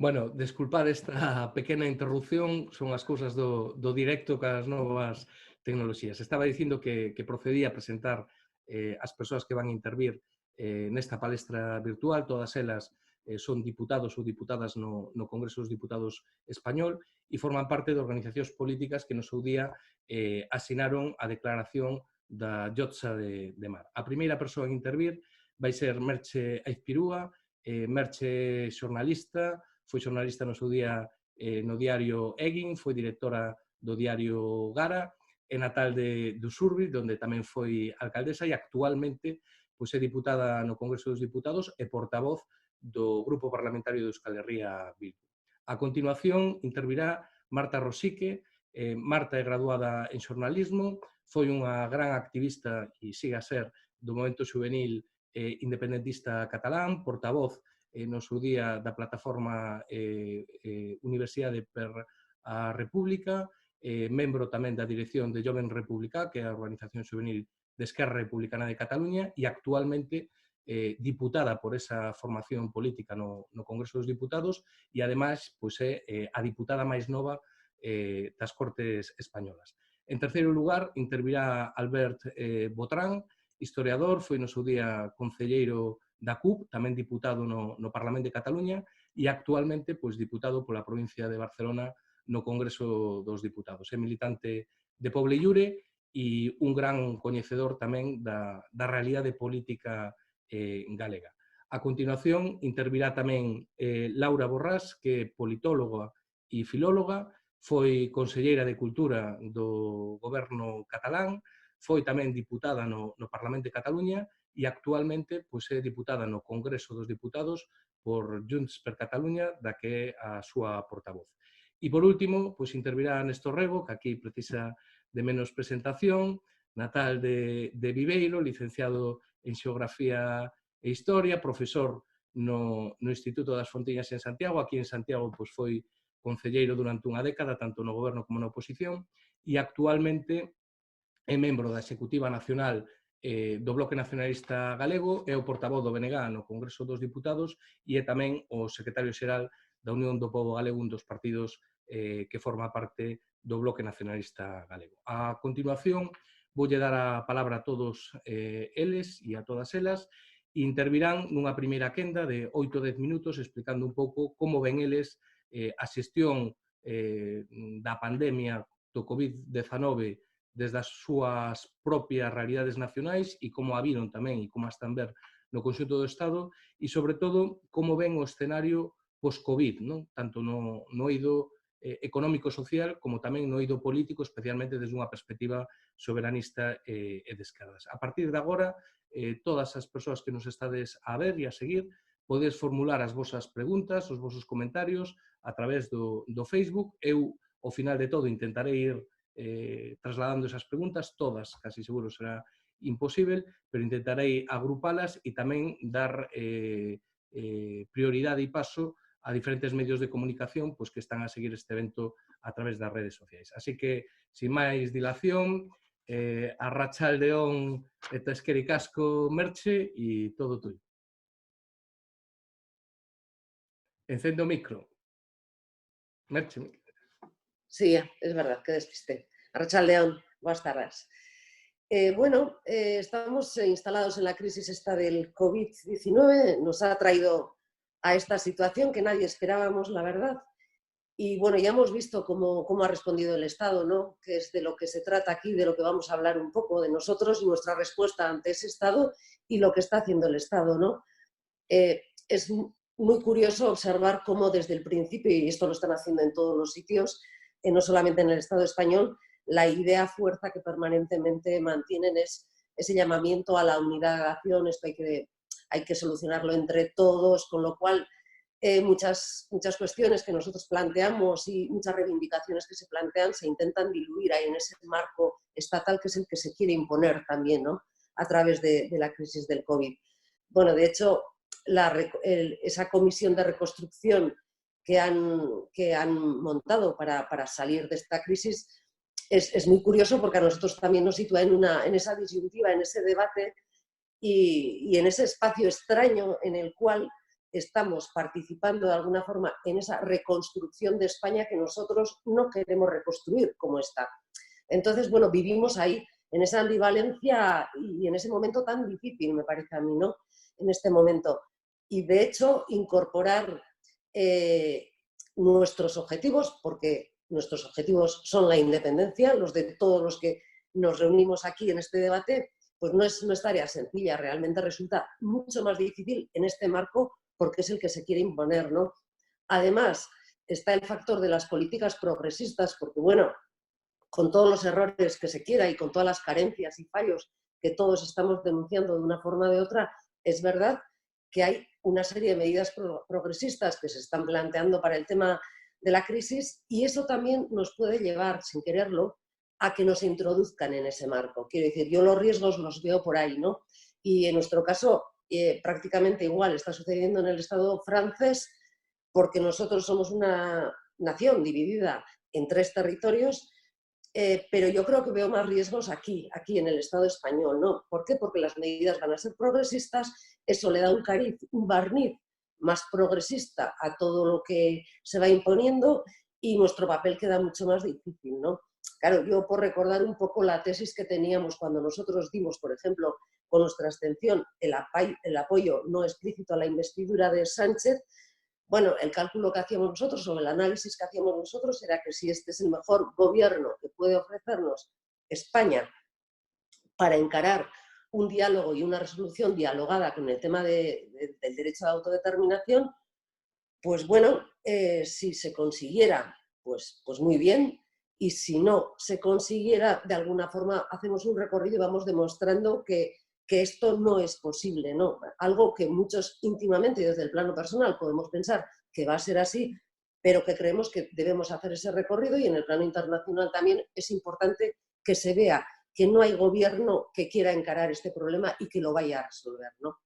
Bueno, desculpad esta pequena interrupción, son as cousas do directo cas novas tecnoloxías. Estaba dicindo que procedía a presentar as persoas que van a intervir nesta palestra virtual, todas elas son diputados ou diputadas no Congreso dos Diputados español e forman parte de organizacións políticas que no seu día asinaron a declaración da Llotza de Mar. A primeira persoa en intervir vai ser Merche Aizpirúa. Merche xornalista, foi xornalista no seu día no diario Eguin, foi directora do diario Gara, é natal de Usurbil, onde tamén foi alcaldesa e actualmente pois, é diputada no Congreso dos Diputados e portavoz do Grupo Parlamentario de Euskal Herria Bildu. A continuación intervirá Marta Rosique. Marta é graduada en xornalismo, foi unha gran activista e sigue a ser do movimento juvenil independentista catalán, portavoz no seu día da plataforma Universidade per a República, membro tamén da dirección de Joven Republicà, que é a organización juvenil de Esquerra Republicana de Cataluña, e actualmente diputada por esa formación política no Congreso dos Diputados e, ademais, pois, é a diputada máis nova das Cortes Españolas. En terceiro lugar, intervirá Albert Botrán, historiador, foi no seu día concelleiro da CUP, tamén diputado no Parlamento de Cataluña e actualmente pois, diputado pola provincia de Barcelona no Congreso dos Diputados. É militante de Poble i Llure e un gran coñecedor tamén da realidade política galega. A continuación, intervirá tamén Laura Borrás, que é politóloga e filóloga, foi conselleira de Cultura do goberno catalán, foi tamén diputada no Parlamento de Cataluña e actualmente pois, é diputada no Congreso dos Diputados por Junts per Catalunya, da que é a súa portavoz. E, por último, pois, intervirá Néstor Rego, que aquí precisa de menos presentación, natal de Viveiro, licenciado en Xeografía e Historia, profesor no Instituto das Fontiñas en Santiago. Aquí en Santiago pois, foi concelleiro durante unha década, tanto no goberno como na oposición, e actualmente é membro da Executiva Nacional do Bloque Nacionalista Galego, é o portavoz do BNG no Congreso dos Diputados e é tamén o secretario xeral da Unión do Pobo Galego, un dos partidos que forma parte do Bloque Nacionalista Galego. A continuación, voulle dar a palabra a todos eles e a todas elas e intervirán nunha primeira quenda de 8 ou 10 minutos explicando un pouco como ven eles a xestión da pandemia do COVID-19 desde as súas propias realidades nacionais e como a viron tamén e como a están ver no conxunto do Estado e, sobre todo, como ven o escenario post-COVID, non? Tanto no eido económico-social como tamén no eido político, especialmente desde unha perspectiva soberanista e de esquerdas. A partir de agora, todas as persoas que nos estades a ver e a seguir podedes formular as vosas preguntas, os vosos comentarios a través do Facebook. Eu, ao final de todo, intentarei ir trasladando esas preguntas, todas, casi seguro será imposible, pero intentarei agrupalas e tamén dar prioridade e paso a diferentes medios de comunicación pois, que están a seguir este evento a través das redes sociais. Así que, sin máis dilación, arratsaldeón eta eskerrik asko, Merche, e todo tuyo. Encendo o micro. Merche. Sí, es verdad, que despiste. Arratsaldeón, boas tardes. Bueno, estamos instalados en la crisis esta del COVID-19, nos ha traído a esta situación que nadie esperábamos, la verdad. Y bueno, ya hemos visto cómo ha respondido el Estado, ¿no? Que es de lo que se trata aquí, de lo que vamos a hablar un poco, de nosotros y nuestra respuesta ante ese Estado y lo que está haciendo el Estado, ¿no? Es muy curioso observar cómo desde el principio, y esto lo están haciendo en todos los sitios, no solamente en el Estado español, la idea fuerza que permanentemente mantienen es ese llamamiento a la unidad de acción, esto hay que solucionarlo entre todos, con lo cual muchas cuestiones que nosotros planteamos y muchas reivindicaciones que se plantean se intentan diluir ahí en ese marco estatal que es el que se quiere imponer también, ¿no? A través de la crisis del COVID. Bueno, de hecho, esa comisión de reconstrucción que han montado para salir de esta crisis es muy curioso porque a nosotros también nos sitúa en esa disyuntiva, en ese debate y en ese espacio extraño en el cual estamos participando de alguna forma en esa reconstrucción de España que nosotros no queremos reconstruir como está. Entonces, bueno, vivimos ahí, en esa ambivalencia y en ese momento tan difícil, me parece a mí, ¿no? En este momento. Y de hecho, incorporar nuestros objetivos, porque nuestros objetivos son la independencia, los de todos los que nos reunimos aquí en este debate, pues no es tarea sencilla, realmente resulta mucho más difícil en este marco porque es el que se quiere imponer, ¿no? Además, está el factor de las políticas progresistas, porque bueno, con todos los errores que se quiera y con todas las carencias y fallos que todos estamos denunciando de una forma o de otra, es verdad que hay una serie de medidas progresistas que se están planteando para el tema de la crisis y eso también nos puede llevar, sin quererlo, a que nos introduzcan en ese marco. Quiero decir, yo los riesgos los veo por ahí, ¿no? Y en nuestro caso, prácticamente igual está sucediendo en el Estado francés porque nosotros somos una nación dividida en 3 territorios. Pero yo creo que veo más riesgos aquí en el Estado español, ¿no? ¿Por qué? Porque las medidas van a ser progresistas, eso le da un cariz, un barniz más progresista a todo lo que se va imponiendo y nuestro papel queda mucho más difícil, ¿no? Claro, yo por recordar un poco la tesis que teníamos cuando nosotros dimos, por ejemplo, con nuestra abstención, el apoyo no explícito a la investidura de Sánchez, bueno, el cálculo que hacíamos nosotros o el análisis que hacíamos nosotros era que si este es el mejor gobierno que puede ofrecernos España para encarar un diálogo y una resolución dialogada con el tema del derecho a la autodeterminación, pues bueno, si se consiguiera, pues muy bien, y si no se consiguiera, de alguna forma hacemos un recorrido y vamos demostrando que esto no es posible, ¿no? Algo que muchos íntimamente desde el plano personal podemos pensar que va a ser así, pero que creemos que debemos hacer ese recorrido y en el plano internacional también es importante que se vea que no hay gobierno que quiera encarar este problema y que lo vaya a resolver, ¿no?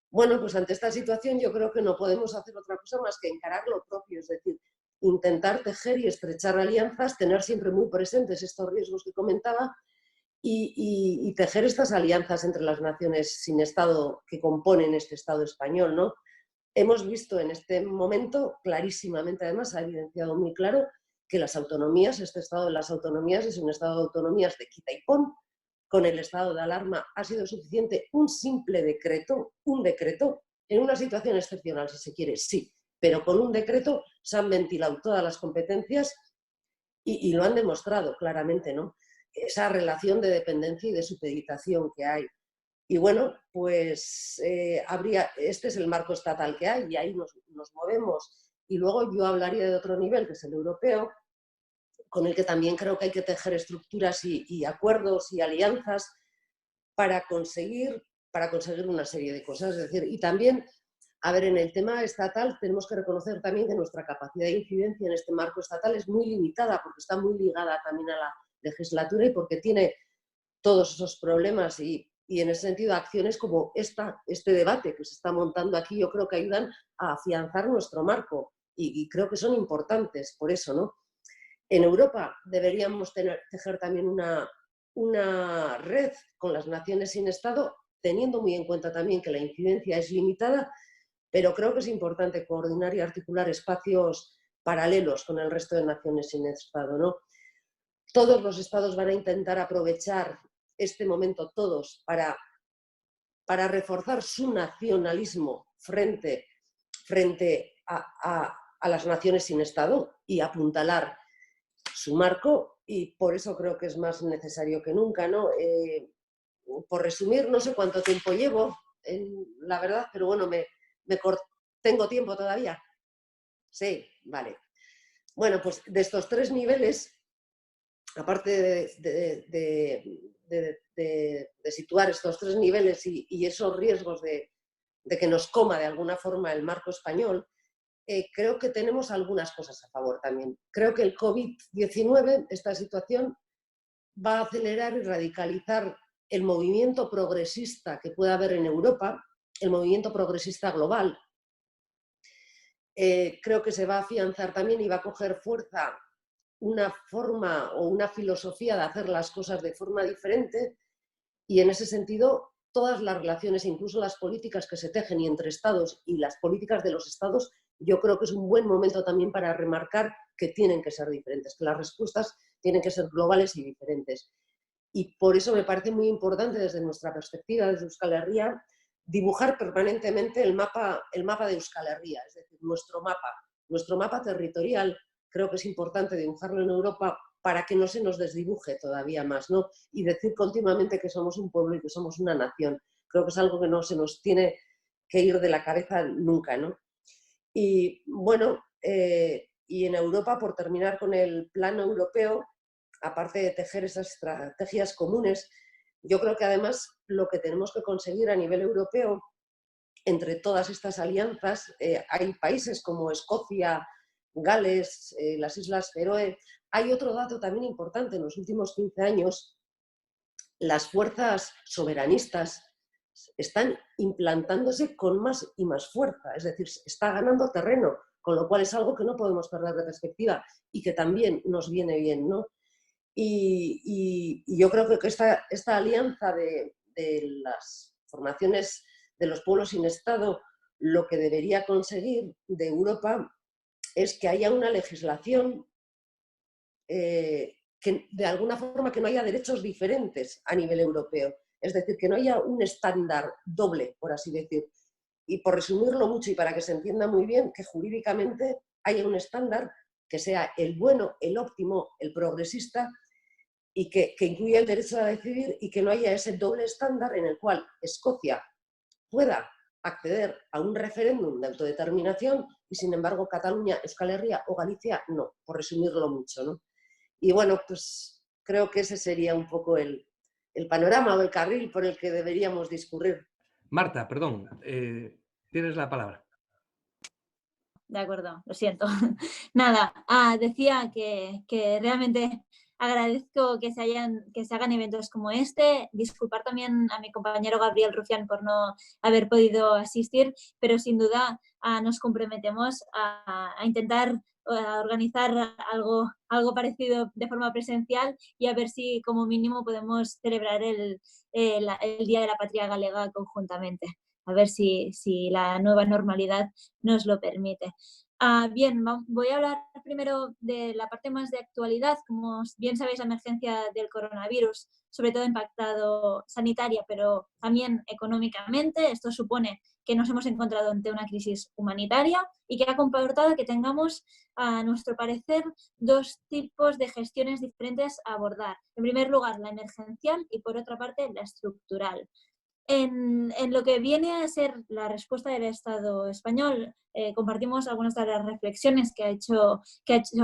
Bueno, pues ante esta situación yo creo que no podemos hacer otra cosa más que encarar lo propio, es decir, intentar tejer y estrechar alianzas, tener siempre muy presentes estos riesgos que comentaba y tejer estas alianzas entre las naciones sin Estado que componen este Estado español, ¿no? Hemos visto en este momento clarísimamente, además, ha evidenciado muy claro que las autonomías, este Estado de las autonomías es un Estado de autonomías de quita y pon. Con el estado de alarma ha sido suficiente un simple decreto, un decreto, en una situación excepcional, si se quiere, sí, pero con un decreto se han ventilado todas las competencias y lo han demostrado claramente, ¿no? Esa relación de dependencia y de supeditación que hay. Y bueno, pues este es el marco estatal que hay y ahí nos movemos. Y luego yo hablaría de otro nivel, que es el europeo, con el que también creo que hay que tejer estructuras y acuerdos y alianzas para conseguir una serie de cosas. Es decir, y también, a ver, en el tema estatal tenemos que reconocer también que nuestra capacidad de incidencia en este marco estatal es muy limitada porque está muy ligada también a la legislatura y porque tiene todos esos problemas y en ese sentido acciones como este debate que se está montando aquí yo creo que ayudan a afianzar nuestro marco y creo que son importantes por eso, ¿no? En Europa deberíamos tejer también una red con las naciones sin Estado, teniendo muy en cuenta también que la incidencia es limitada, pero creo que es importante coordinar y articular espacios paralelos con el resto de naciones sin Estado, ¿no? Todos los Estados van a intentar aprovechar este momento, todos, para reforzar su nacionalismo frente a las naciones sin Estado y apuntalar su marco, y por eso creo que es más necesario que nunca, ¿no? Por resumir, no sé cuánto tiempo llevo, la verdad, pero bueno, ¿tengo tiempo todavía? Sí, vale. Bueno, pues de estos 3 niveles, aparte de situar estos 3 niveles y esos riesgos de que nos coma de alguna forma el marco español, creo que tenemos algunas cosas a favor también. Creo que el COVID-19, esta situación, va a acelerar y radicalizar el movimiento progresista que pueda haber en Europa, el movimiento progresista global. Creo que se va a afianzar también y va a coger fuerza una forma o una filosofía de hacer las cosas de forma diferente y en ese sentido todas las relaciones, incluso las políticas que se tejen y entre estados y las políticas de los estados, yo creo que es un buen momento también para remarcar que tienen que ser diferentes, que las respuestas tienen que ser globales y diferentes. Y por eso me parece muy importante desde nuestra perspectiva, desde Euskal Herria, dibujar permanentemente el mapa de Euskal Herria, es decir, nuestro mapa territorial. Creo que es importante dibujarlo en Europa para que no se nos desdibuje todavía más, ¿no? Y decir continuamente que somos un pueblo y que somos una nación. Creo que es algo que no se nos tiene que ir de la cabeza nunca, ¿no? Y bueno, y en Europa, por terminar con el plano europeo, aparte de tejer esas estrategias comunes, yo creo que además lo que tenemos que conseguir a nivel europeo, entre todas estas alianzas, hay países como Escocia, Gales, las Islas Feroe. Hay otro dato también importante: en los últimos 15 años, las fuerzas soberanistas están implantándose con más y más fuerza, es decir, está ganando terreno, con lo cual es algo que no podemos perder de perspectiva y que también nos viene bien, ¿no? Y yo creo que esta alianza de las formaciones de los pueblos sin Estado, lo que debería conseguir de Europa es que haya una legislación que de alguna forma que no haya derechos diferentes a nivel europeo. Es decir, que no haya un estándar doble, por así decir. Y por resumirlo mucho y para que se entienda muy bien, que jurídicamente haya un estándar que sea el bueno, el óptimo, el progresista, y que incluya el derecho a decidir, y que no haya ese doble estándar en el cual Escocia pueda acceder a un referéndum de autodeterminación y, sin embargo, Cataluña, Euskal Herria o Galicia no, por resumirlo mucho, ¿no? Y bueno, pues creo que ese sería un poco el panorama o el carril por el que deberíamos discurrir. Marta, perdón, tienes la palabra. De acuerdo, lo siento. Nada, decía que realmente agradezco que se hagan eventos como este. Disculpar también a mi compañero Gabriel Rufián por no haber podido asistir, pero sin duda nos comprometemos a intentar organizar algo parecido de forma presencial y a ver si como mínimo podemos celebrar el Día de la Patria Galega conjuntamente. A ver si la nueva normalidad nos lo permite. Bien, voy a hablar primero de la parte más de actualidad. Como bien sabéis, la emergencia del coronavirus sobre todo ha impactado sanitaria, pero también económicamente. Esto supone que nos hemos encontrado ante una crisis humanitaria y que ha comportado que tengamos, a nuestro parecer, dos tipos de gestiones diferentes a abordar. En primer lugar, la emergencial y, por otra parte, la estructural. En lo que viene a ser la respuesta del Estado español, compartimos algunas de las reflexiones que ha hecho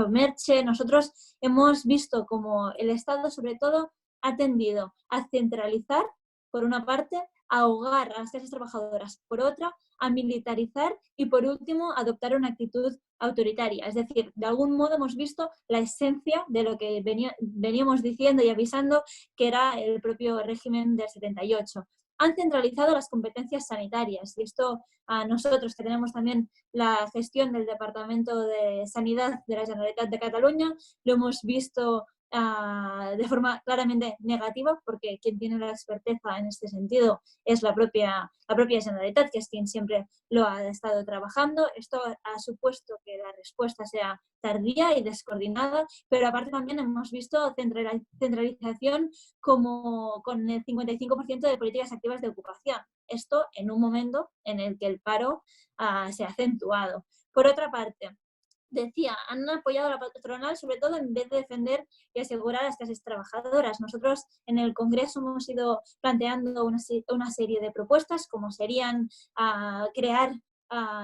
Merche. Nosotros hemos visto como el Estado, sobre todo, ha tendido a centralizar, por una parte, a ahogar a las clases trabajadoras, por otra, a militarizar y, por último, a adoptar una actitud autoritaria. Es decir, de algún modo hemos visto la esencia de lo que veníamos diciendo y avisando que era el propio régimen del 78. Han centralizado las competencias sanitarias y esto a nosotros, que tenemos también la gestión del Departamento de Sanidad de la Generalitat de Cataluña, lo hemos visto de forma claramente negativa, porque quien tiene la experteza en este sentido es la propia Generalitat, que es quien siempre lo ha estado trabajando. Esto ha supuesto que la respuesta sea tardía y descoordinada, pero aparte también hemos visto centralización como con el 55% de políticas activas de ocupación. Esto en un momento en el que el paro se ha acentuado. Por otra parte, decía, han apoyado a la patronal sobre todo en vez de defender y asegurar a las clases trabajadoras. Nosotros en el Congreso hemos ido planteando una serie de propuestas, como serían crear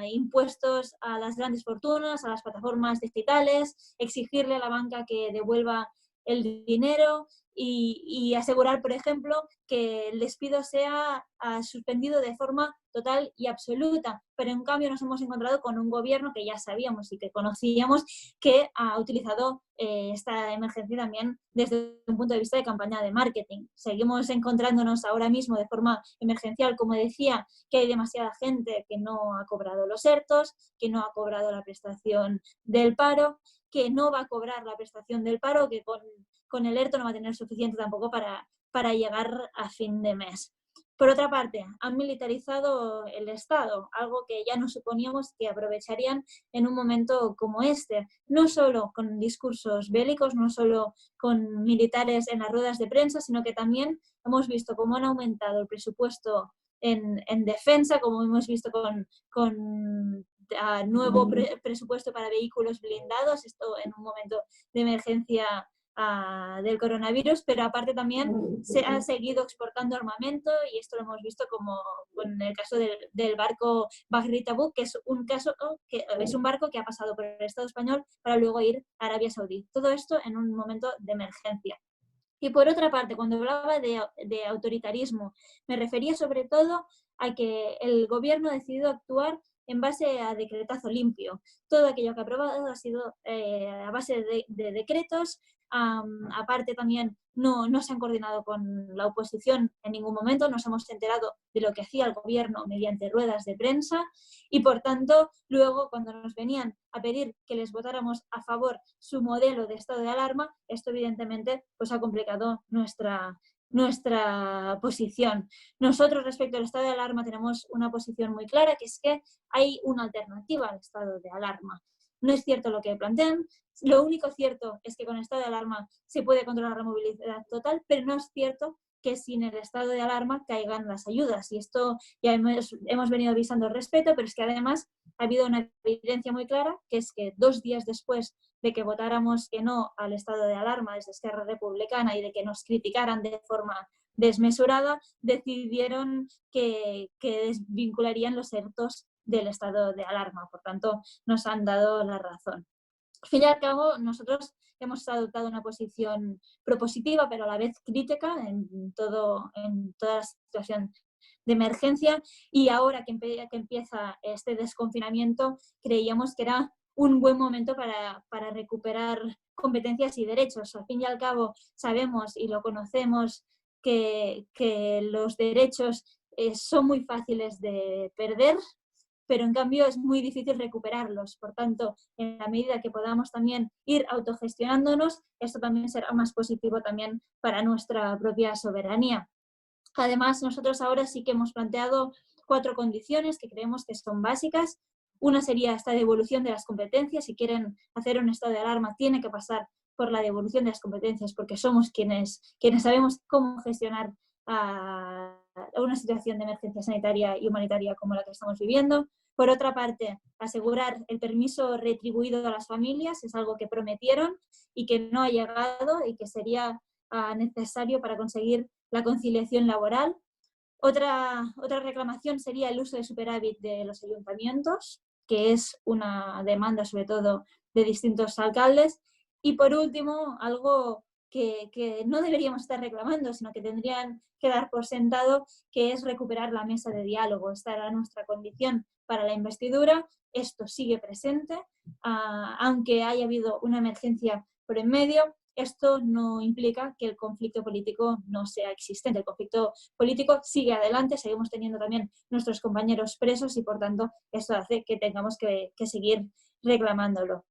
impuestos a las grandes fortunas, a las plataformas digitales, exigirle a la banca que devuelva el dinero y asegurar, por ejemplo, que el despido sea suspendido de forma total y absoluta. Pero en cambio nos hemos encontrado con un gobierno que ya sabíamos y que conocíamos que ha utilizado esta emergencia también desde un punto de vista de campaña de marketing. Seguimos encontrándonos ahora mismo de forma emergencial, como decía, que hay demasiada gente que no ha cobrado los ERTOs, que no ha cobrado la prestación del paro, que no va a cobrar la prestación del paro, que con el ERTO no va a tener suficiente tampoco para llegar a fin de mes. Por otra parte, han militarizado el Estado, algo que ya no suponíamos que aprovecharían en un momento como este, no solo con discursos bélicos, no solo con militares en las ruedas de prensa, sino que también hemos visto cómo han aumentado el presupuesto en defensa, como hemos visto con nuevo presupuesto para vehículos blindados, esto en un momento de emergencia del coronavirus, pero aparte también se ha seguido exportando armamento y esto lo hemos visto como con el caso del barco Bahri Tabuk, que es un barco que ha pasado por el Estado español para luego ir a Arabia Saudí. Todo esto en un momento de emergencia. Y por otra parte, cuando hablaba de autoritarismo, me refería sobre todo a que el gobierno ha decidido actuar en base a decretazo limpio. Todo aquello que ha aprobado ha sido a base de decretos. Aparte también no se han coordinado con la oposición en ningún momento, nos hemos enterado de lo que hacía el gobierno mediante ruedas de prensa y por tanto luego cuando nos venían a pedir que les votáramos a favor su modelo de estado de alarma, esto evidentemente pues ha complicado nuestra posición. Nosotros respecto al estado de alarma tenemos una posición muy clara, que es que hay una alternativa al estado de alarma. No es cierto lo que plantean, lo único cierto es que con el estado de alarma se puede controlar la movilidad total, pero no es cierto que sin el estado de alarma caigan las ayudas. Y esto ya hemos venido avisando al respecto, pero es que además ha habido una evidencia muy clara, que es que 2 días después de que votáramos que no al estado de alarma desde Esquerra Republicana y de que nos criticaran de forma desmesurada, decidieron que desvincularían los ERTOs del estado de alarma. Por tanto, nos han dado la razón. Al fin y al cabo, nosotros hemos adoptado una posición propositiva, pero a la vez crítica en toda la situación de emergencia, y ahora que empieza este desconfinamiento, creíamos que era un buen momento para recuperar competencias y derechos. Al fin y al cabo, sabemos y lo conocemos que los derechos son muy fáciles de perder, pero en cambio es muy difícil recuperarlos. Por tanto, en la medida que podamos también ir autogestionándonos, esto también será más positivo también para nuestra propia soberanía. Además, nosotros ahora sí que hemos planteado 4 condiciones que creemos que son básicas. Una sería esta devolución de las competencias. Si quieren hacer un estado de alarma, tiene que pasar por la devolución de las competencias, porque somos quienes sabemos cómo gestionar una situación de emergencia sanitaria y humanitaria como la que estamos viviendo. Por otra parte, asegurar el permiso retribuido a las familias, es algo que prometieron y que no ha llegado y que sería necesario para conseguir la conciliación laboral. Otra reclamación sería el uso de superávit de los ayuntamientos, que es una demanda sobre todo de distintos alcaldes. Y por último, algo que no deberíamos estar reclamando, sino que tendrían que dar por sentado, que es recuperar la mesa de diálogo. Esta era nuestra condición para la investidura. Esto sigue presente, aunque haya habido una emergencia por en medio. Esto no implica que el conflicto político no sea existente. El conflicto político sigue adelante, seguimos teniendo también nuestros compañeros presos y por tanto esto hace que tengamos que seguir reclamándolo.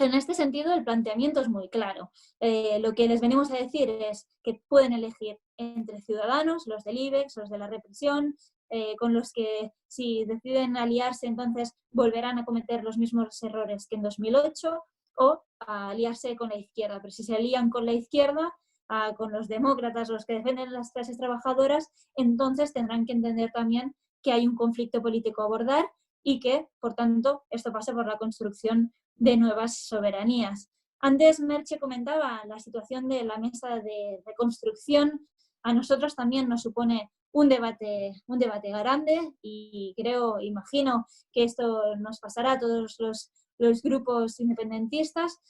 En este sentido, el planteamiento es muy claro. Lo que les venimos a decir es que pueden elegir entre ciudadanos, los del IBEX, los de la represión, con los que si deciden aliarse entonces volverán a cometer los mismos errores que en 2008, o a aliarse con la izquierda. Pero si se alían con la izquierda, con los demócratas, los que defienden las clases trabajadoras, entonces tendrán que entender también que hay un conflicto político a abordar y que, por tanto, esto pasa por la construcción de nuevas soberanías. Antes Merche comentaba la situación de la mesa de reconstrucción. A nosotros también nos supone un debate grande y imagino que esto nos pasará a todos los grupos independentistas,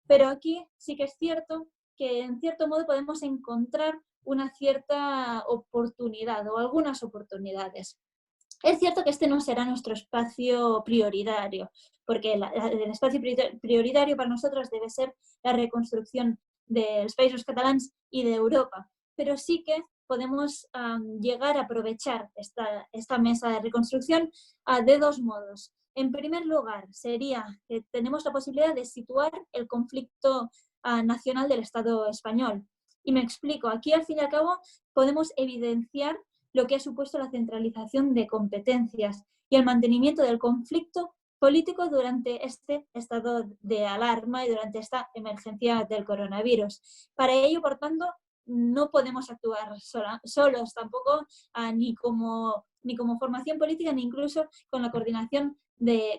pero aquí sí que es cierto que en cierto modo podemos encontrar una cierta oportunidad o algunas oportunidades. Es cierto que este no será nuestro espacio prioritario, porque el espacio prioritario para nosotros debe ser la reconstrucción de los països catalans y de Europa, pero sí que podemos llegar a aprovechar esta mesa de reconstrucción de 2 modos. En primer lugar, sería que tenemos la posibilidad de situar el conflicto nacional del Estado español. Y me explico, aquí al fin y al cabo podemos evidenciar lo que ha supuesto la centralización de competencias y el mantenimiento del conflicto político durante este estado de alarma y durante esta emergencia del coronavirus. Para ello, por tanto, no podemos actuar solos tampoco, ni como formación política, ni incluso con la coordinación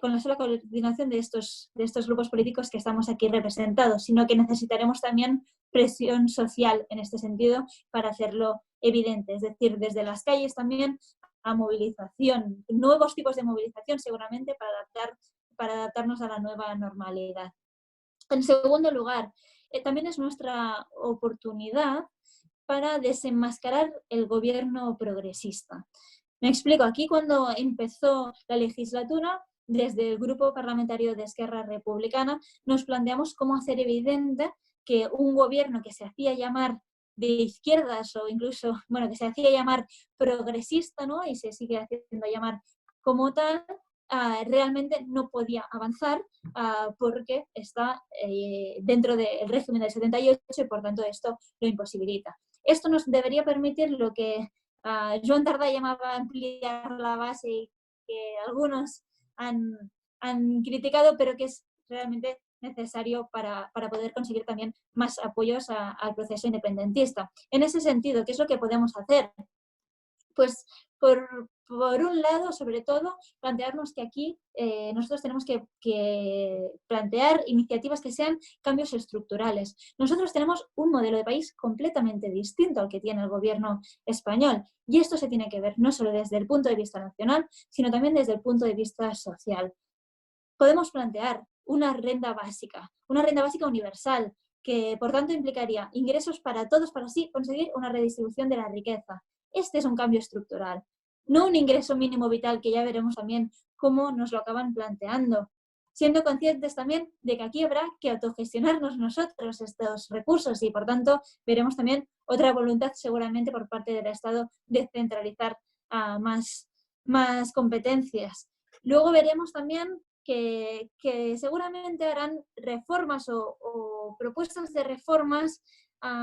con la sola coordinación de estos grupos políticos que estamos aquí representados, sino que necesitaremos también presión social en este sentido para hacerlo evidente, es decir, desde las calles también a movilización, nuevos tipos de movilización seguramente para adaptarnos a la nueva normalidad. En segundo lugar, también es nuestra oportunidad para desenmascarar el gobierno progresista. Me explico, aquí cuando empezó la legislatura, desde el Grupo Parlamentario de Esquerra Republicana, nos planteamos cómo hacer evidente que un gobierno que se hacía llamar de izquierdas o incluso, bueno, que se hacía llamar progresista, ¿no? Y se sigue haciendo llamar como tal, realmente no podía avanzar porque está dentro del régimen del 78 y por tanto esto lo imposibilita. Esto nos debería permitir lo que Joan Tardà llamaba ampliar la base y que algunos han criticado, pero que es realmente necesario para poder conseguir también más apoyos al proceso independentista. En ese sentido, ¿qué es lo que podemos hacer? Pues por un lado, sobre todo, plantearnos que aquí nosotros tenemos que plantear iniciativas que sean cambios estructurales. Nosotros tenemos un modelo de país completamente distinto al que tiene el gobierno español y esto se tiene que ver no solo desde el punto de vista nacional, sino también desde el punto de vista social. Podemos plantear una renta básica universal, que por tanto implicaría ingresos para todos para así conseguir una redistribución de la riqueza. Este es un cambio estructural, no un ingreso mínimo vital que ya veremos también cómo nos lo acaban planteando, siendo conscientes también de que aquí habrá que autogestionarnos nosotros estos recursos y por tanto veremos también otra voluntad seguramente por parte del Estado de centralizar más competencias. Luego veremos también que seguramente harán reformas o propuestas de reformas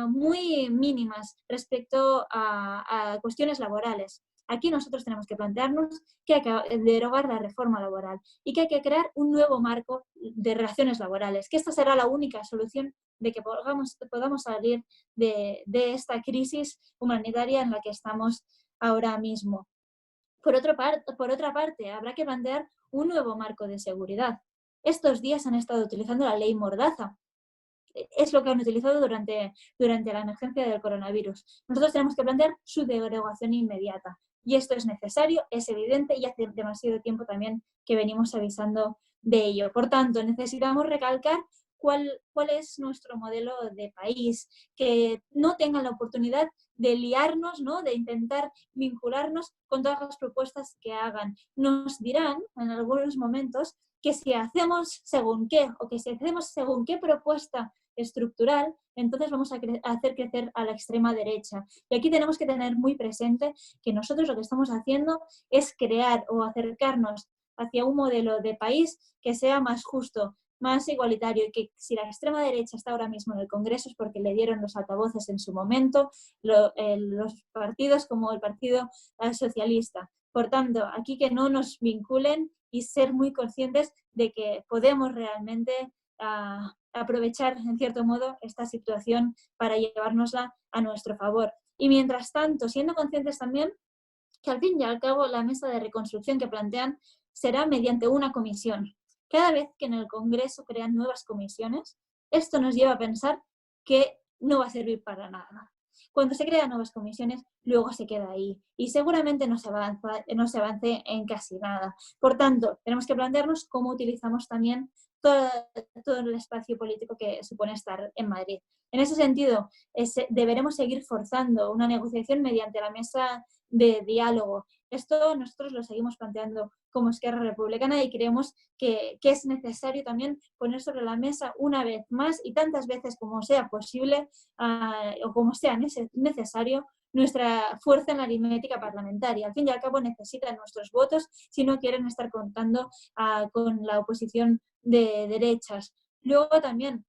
muy mínimas respecto a cuestiones laborales. Aquí nosotros tenemos que plantearnos que hay que derogar la reforma laboral y que hay que crear un nuevo marco de relaciones laborales, que esta será la única solución de que podamos salir de esta crisis humanitaria en la que estamos ahora mismo. Por otra parte, habrá que plantear un nuevo marco de seguridad. Estos días han estado utilizando la ley Mordaza. Es lo que han utilizado durante la emergencia del coronavirus. Nosotros tenemos que plantear su derogación inmediata. Y esto es necesario, es evidente y hace demasiado tiempo también que venimos avisando de ello. Por tanto, necesitamos recalcar cuál es nuestro modelo de país, que no tengan la oportunidad de liarnos, ¿no? De intentar vincularnos con todas las propuestas que hagan. Nos dirán en algunos momentos que si hacemos según qué o que si hacemos según qué propuesta estructural, entonces vamos a hacer crecer a la extrema derecha. Y aquí tenemos que tener muy presente que nosotros lo que estamos haciendo es crear o acercarnos hacia un modelo de país que sea más justo, más igualitario y que si la extrema derecha está ahora mismo en el Congreso es porque le dieron los altavoces en su momento los partidos como el Partido Socialista. Por tanto, aquí que no nos vinculen y ser muy conscientes de que podemos realmente aprovechar, en cierto modo, esta situación para llevárnosla a nuestro favor. Y mientras tanto, siendo conscientes también que al fin y al cabo la mesa de reconstrucción que plantean será mediante una comisión. Cada vez que en el Congreso crean nuevas comisiones, esto nos lleva a pensar que no va a servir para nada. Cuando se crean nuevas comisiones, luego se queda ahí y seguramente no se avance en casi nada. Por tanto, tenemos que plantearnos cómo utilizamos también todo el espacio político que supone estar en Madrid. En ese sentido, deberemos seguir forzando una negociación mediante la mesa de diálogo. Esto nosotros lo seguimos planteando como Esquerra Republicana y creemos que es necesario también poner sobre la mesa una vez más y tantas veces como sea posible o como sea necesario nuestra fuerza en la aritmética parlamentaria. Al fin y al cabo necesitan nuestros votos si no quieren estar contando con la oposición de derechas. Luego también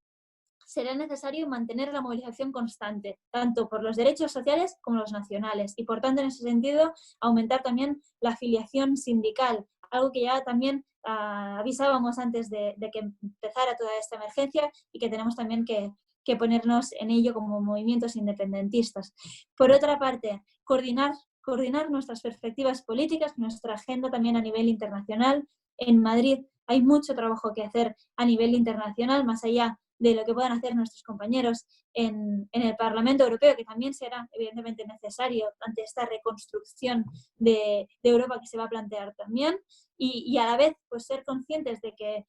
será necesario mantener la movilización constante, tanto por los derechos sociales como los nacionales, y por tanto, en ese sentido, aumentar también la afiliación sindical, algo que ya también avisábamos antes de que empezara toda esta emergencia y que tenemos también que ponernos en ello como movimientos independentistas. Por otra parte, coordinar nuestras perspectivas políticas, nuestra agenda también a nivel internacional. En Madrid hay mucho trabajo que hacer a nivel internacional, más allá de lo que puedan hacer nuestros compañeros en el Parlamento Europeo, que también será evidentemente necesario ante esta reconstrucción de Europa que se va a plantear también, y a la vez pues ser conscientes de que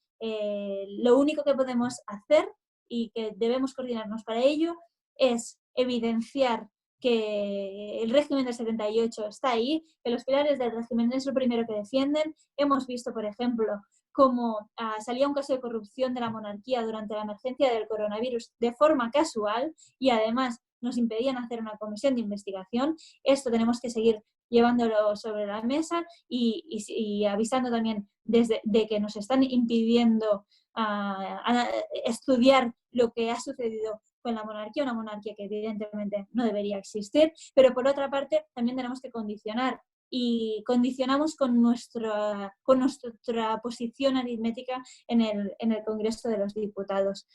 lo único que podemos hacer y que debemos coordinarnos para ello es evidenciar que el régimen del 78 está ahí, que los pilares del régimen es lo primero que defienden. Hemos visto, por ejemplo, cómo salía un caso de corrupción de la monarquía durante la emergencia del coronavirus de forma casual y además nos impedían hacer una comisión de investigación. Esto tenemos que seguir llevándolo sobre la mesa y avisando también de que nos están impidiendo estudiar lo que ha sucedido con la monarquía, una monarquía que evidentemente no debería existir, pero por otra parte también tenemos que condicionar, y condicionamos con nuestra posición aritmética en el Congreso de los Diputados.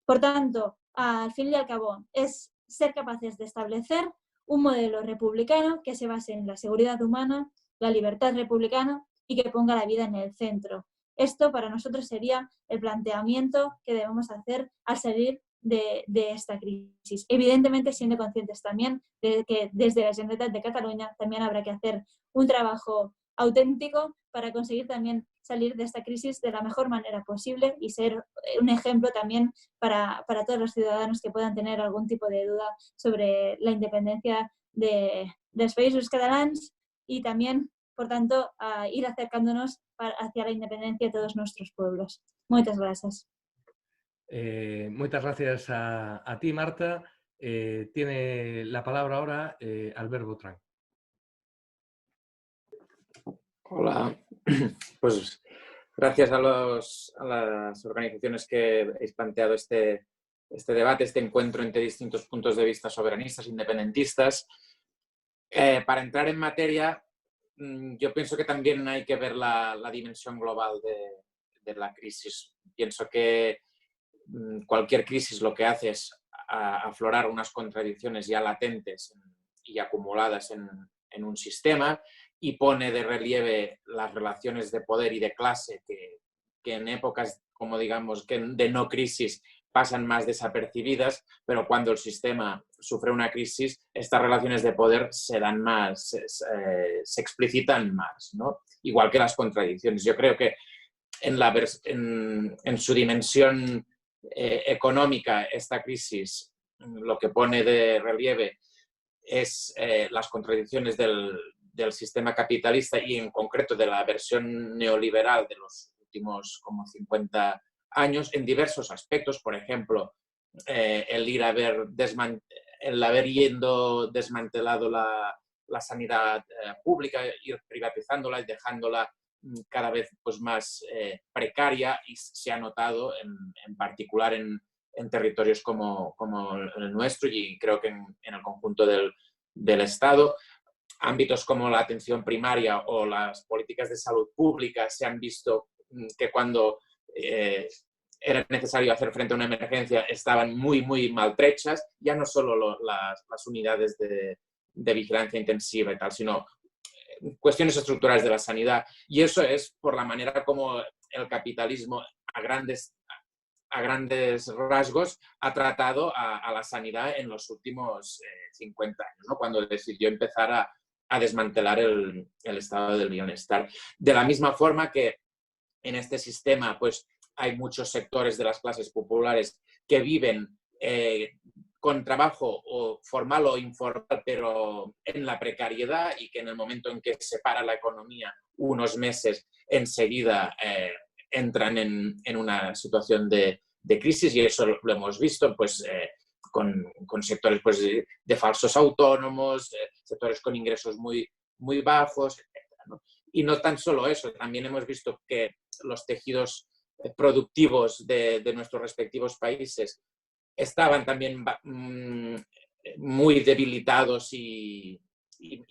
Por tanto, al fin y al cabo, es ser capaces de establecer un modelo republicano que se base en la seguridad humana, la libertad republicana y que ponga la vida en el centro. Esto para nosotros sería el planteamiento que debemos hacer al salir de esta crisis. Evidentemente, siendo conscientes también de que desde la Generalitat de Cataluña también habrá que hacer un trabajo auténtico para conseguir también salir de esta crisis de la mejor manera posible y ser un ejemplo también para todos los ciudadanos que puedan tener algún tipo de duda sobre la independencia dels països catalans y también, por tanto, a ir acercándonos hacia la independencia de todos nuestros pueblos. Muchas gracias. Muchas gracias a ti, Marta. Tiene la palabra ahora Albert Botran. Hola, pues gracias a las organizaciones que habéis planteado este debate, este encuentro entre distintos puntos de vista soberanistas, independentistas. Para entrar en materia, yo pienso que también hay que ver la dimensión global de la crisis. Pienso que cualquier crisis lo que hace es aflorar unas contradicciones ya latentes y acumuladas en un sistema y pone de relieve las relaciones de poder y de clase que en épocas, como digamos, que de no crisis pasan más desapercibidas, pero cuando el sistema sufre una crisis, estas relaciones de poder se dan más, se explicitan más, ¿no? Igual que las contradicciones. Yo creo que en su dimensión económica, esta crisis lo que pone de relieve es las contradicciones del sistema capitalista y en concreto de la versión neoliberal de los últimos como 50 años en diversos aspectos. Por ejemplo, el haber desmantelado la sanidad pública, ir privatizándola y dejándola cada vez pues, más precaria, y se ha notado en particular en territorios como el nuestro y creo que en el conjunto del Estado. Ámbitos como la atención primaria o las políticas de salud pública se han visto que cuando era necesario hacer frente a una emergencia estaban muy, muy maltrechas, ya no solo las unidades de vigilancia intensiva y tal, sino cuestiones estructurales de la sanidad. Y eso es por la manera como el capitalismo a grandes rasgos ha tratado a la sanidad en los últimos 50 años, ¿no? Cuando decidió empezar a desmantelar el estado del bienestar. De la misma forma que en este sistema pues, hay muchos sectores de las clases populares que viven con trabajo o formal o informal, pero en la precariedad, y que en el momento en que se para la economía unos meses, enseguida entran en una situación de crisis, y eso lo hemos visto pues, con sectores pues, de falsos autónomos, sectores con ingresos muy, muy bajos, etc., ¿no? Y no tan solo eso, también hemos visto que los tejidos productivos de nuestros respectivos países estaban también muy debilitados y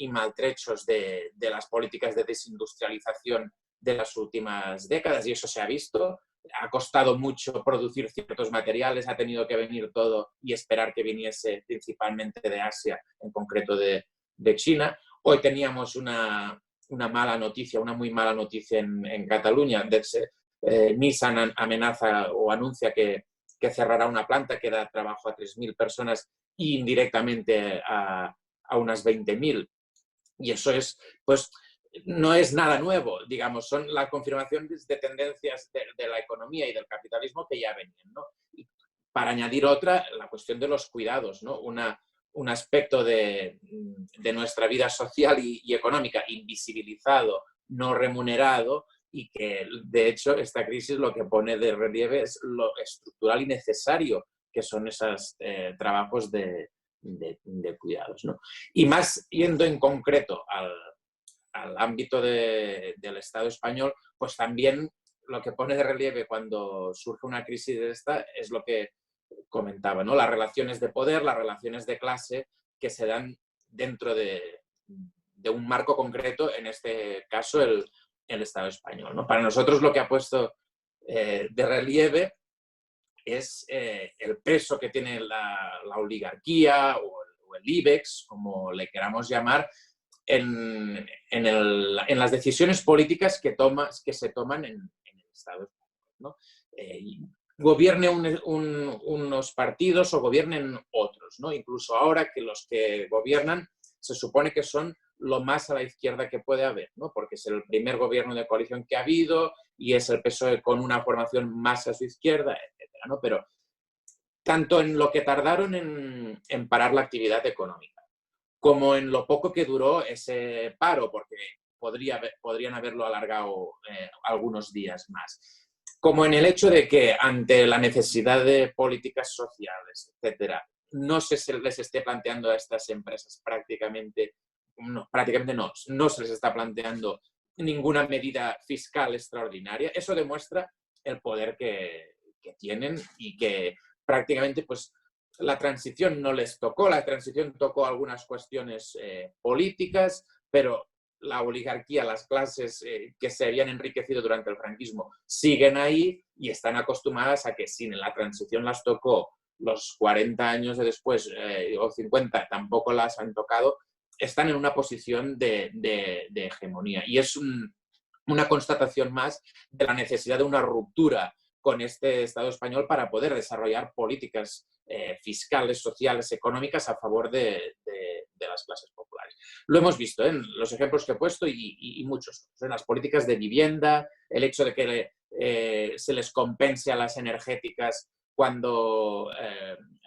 maltrechos de las políticas de desindustrialización de las últimas décadas, y eso se ha visto. Ha costado mucho producir ciertos materiales, ha tenido que venir todo y esperar que viniese principalmente de Asia, en concreto de China. Hoy teníamos una mala noticia, una muy mala noticia en Cataluña. Nissan amenaza o anuncia que cerrará una planta que da trabajo a 3.000 personas e indirectamente a unas 20.000. Y eso es, pues, no es nada nuevo, digamos, son las confirmaciones de tendencias de la economía y del capitalismo que ya venían, ¿no? Y para añadir otra, la cuestión de los cuidados, ¿no? Un aspecto de nuestra vida social y económica invisibilizado, no remunerado, y que, de hecho, esta crisis lo que pone de relieve es lo estructural y necesario que son esos trabajos de cuidados, ¿no? Y más yendo en concreto al ámbito del Estado español, pues también lo que pone de relieve cuando surge una crisis de esta es lo que comentaba, ¿no? Las relaciones de poder, las relaciones de clase que se dan dentro de un marco concreto, en este caso el Estado español, ¿no? Para nosotros lo que ha puesto de relieve es el peso que tiene la oligarquía o el IBEX, como le queramos llamar, en las decisiones políticas que se toman en el Estado español, ¿no? Gobierne unos partidos o gobiernen otros, ¿no? Incluso ahora que los que gobiernan se supone que son lo más a la izquierda que puede haber, ¿no? Porque es el primer gobierno de coalición que ha habido y es el PSOE con una formación más a su izquierda, etcétera, ¿no? Pero tanto en lo que tardaron en parar la actividad económica, como en lo poco que duró ese paro, porque podrían haberlo alargado algunos días más, como en el hecho de que ante la necesidad de políticas sociales, etcétera, no se les esté planteando a estas empresas prácticamente no se les está planteando ninguna medida fiscal extraordinaria. Eso demuestra el poder que tienen y que prácticamente, pues, la transición no les tocó. La transición tocó algunas cuestiones políticas, pero la oligarquía, las clases que se habían enriquecido durante el franquismo siguen ahí y están acostumbradas a que si en la transición las tocó los 40 años de después o 50 tampoco las han tocado, están en una posición de hegemonía. Y es una constatación más de la necesidad de una ruptura con este Estado español para poder desarrollar políticas fiscales, sociales, económicas a favor de las clases populares. Lo hemos visto en los ejemplos que he puesto y muchos otros, en las políticas de vivienda, el hecho de que se les compense a las energéticas cuando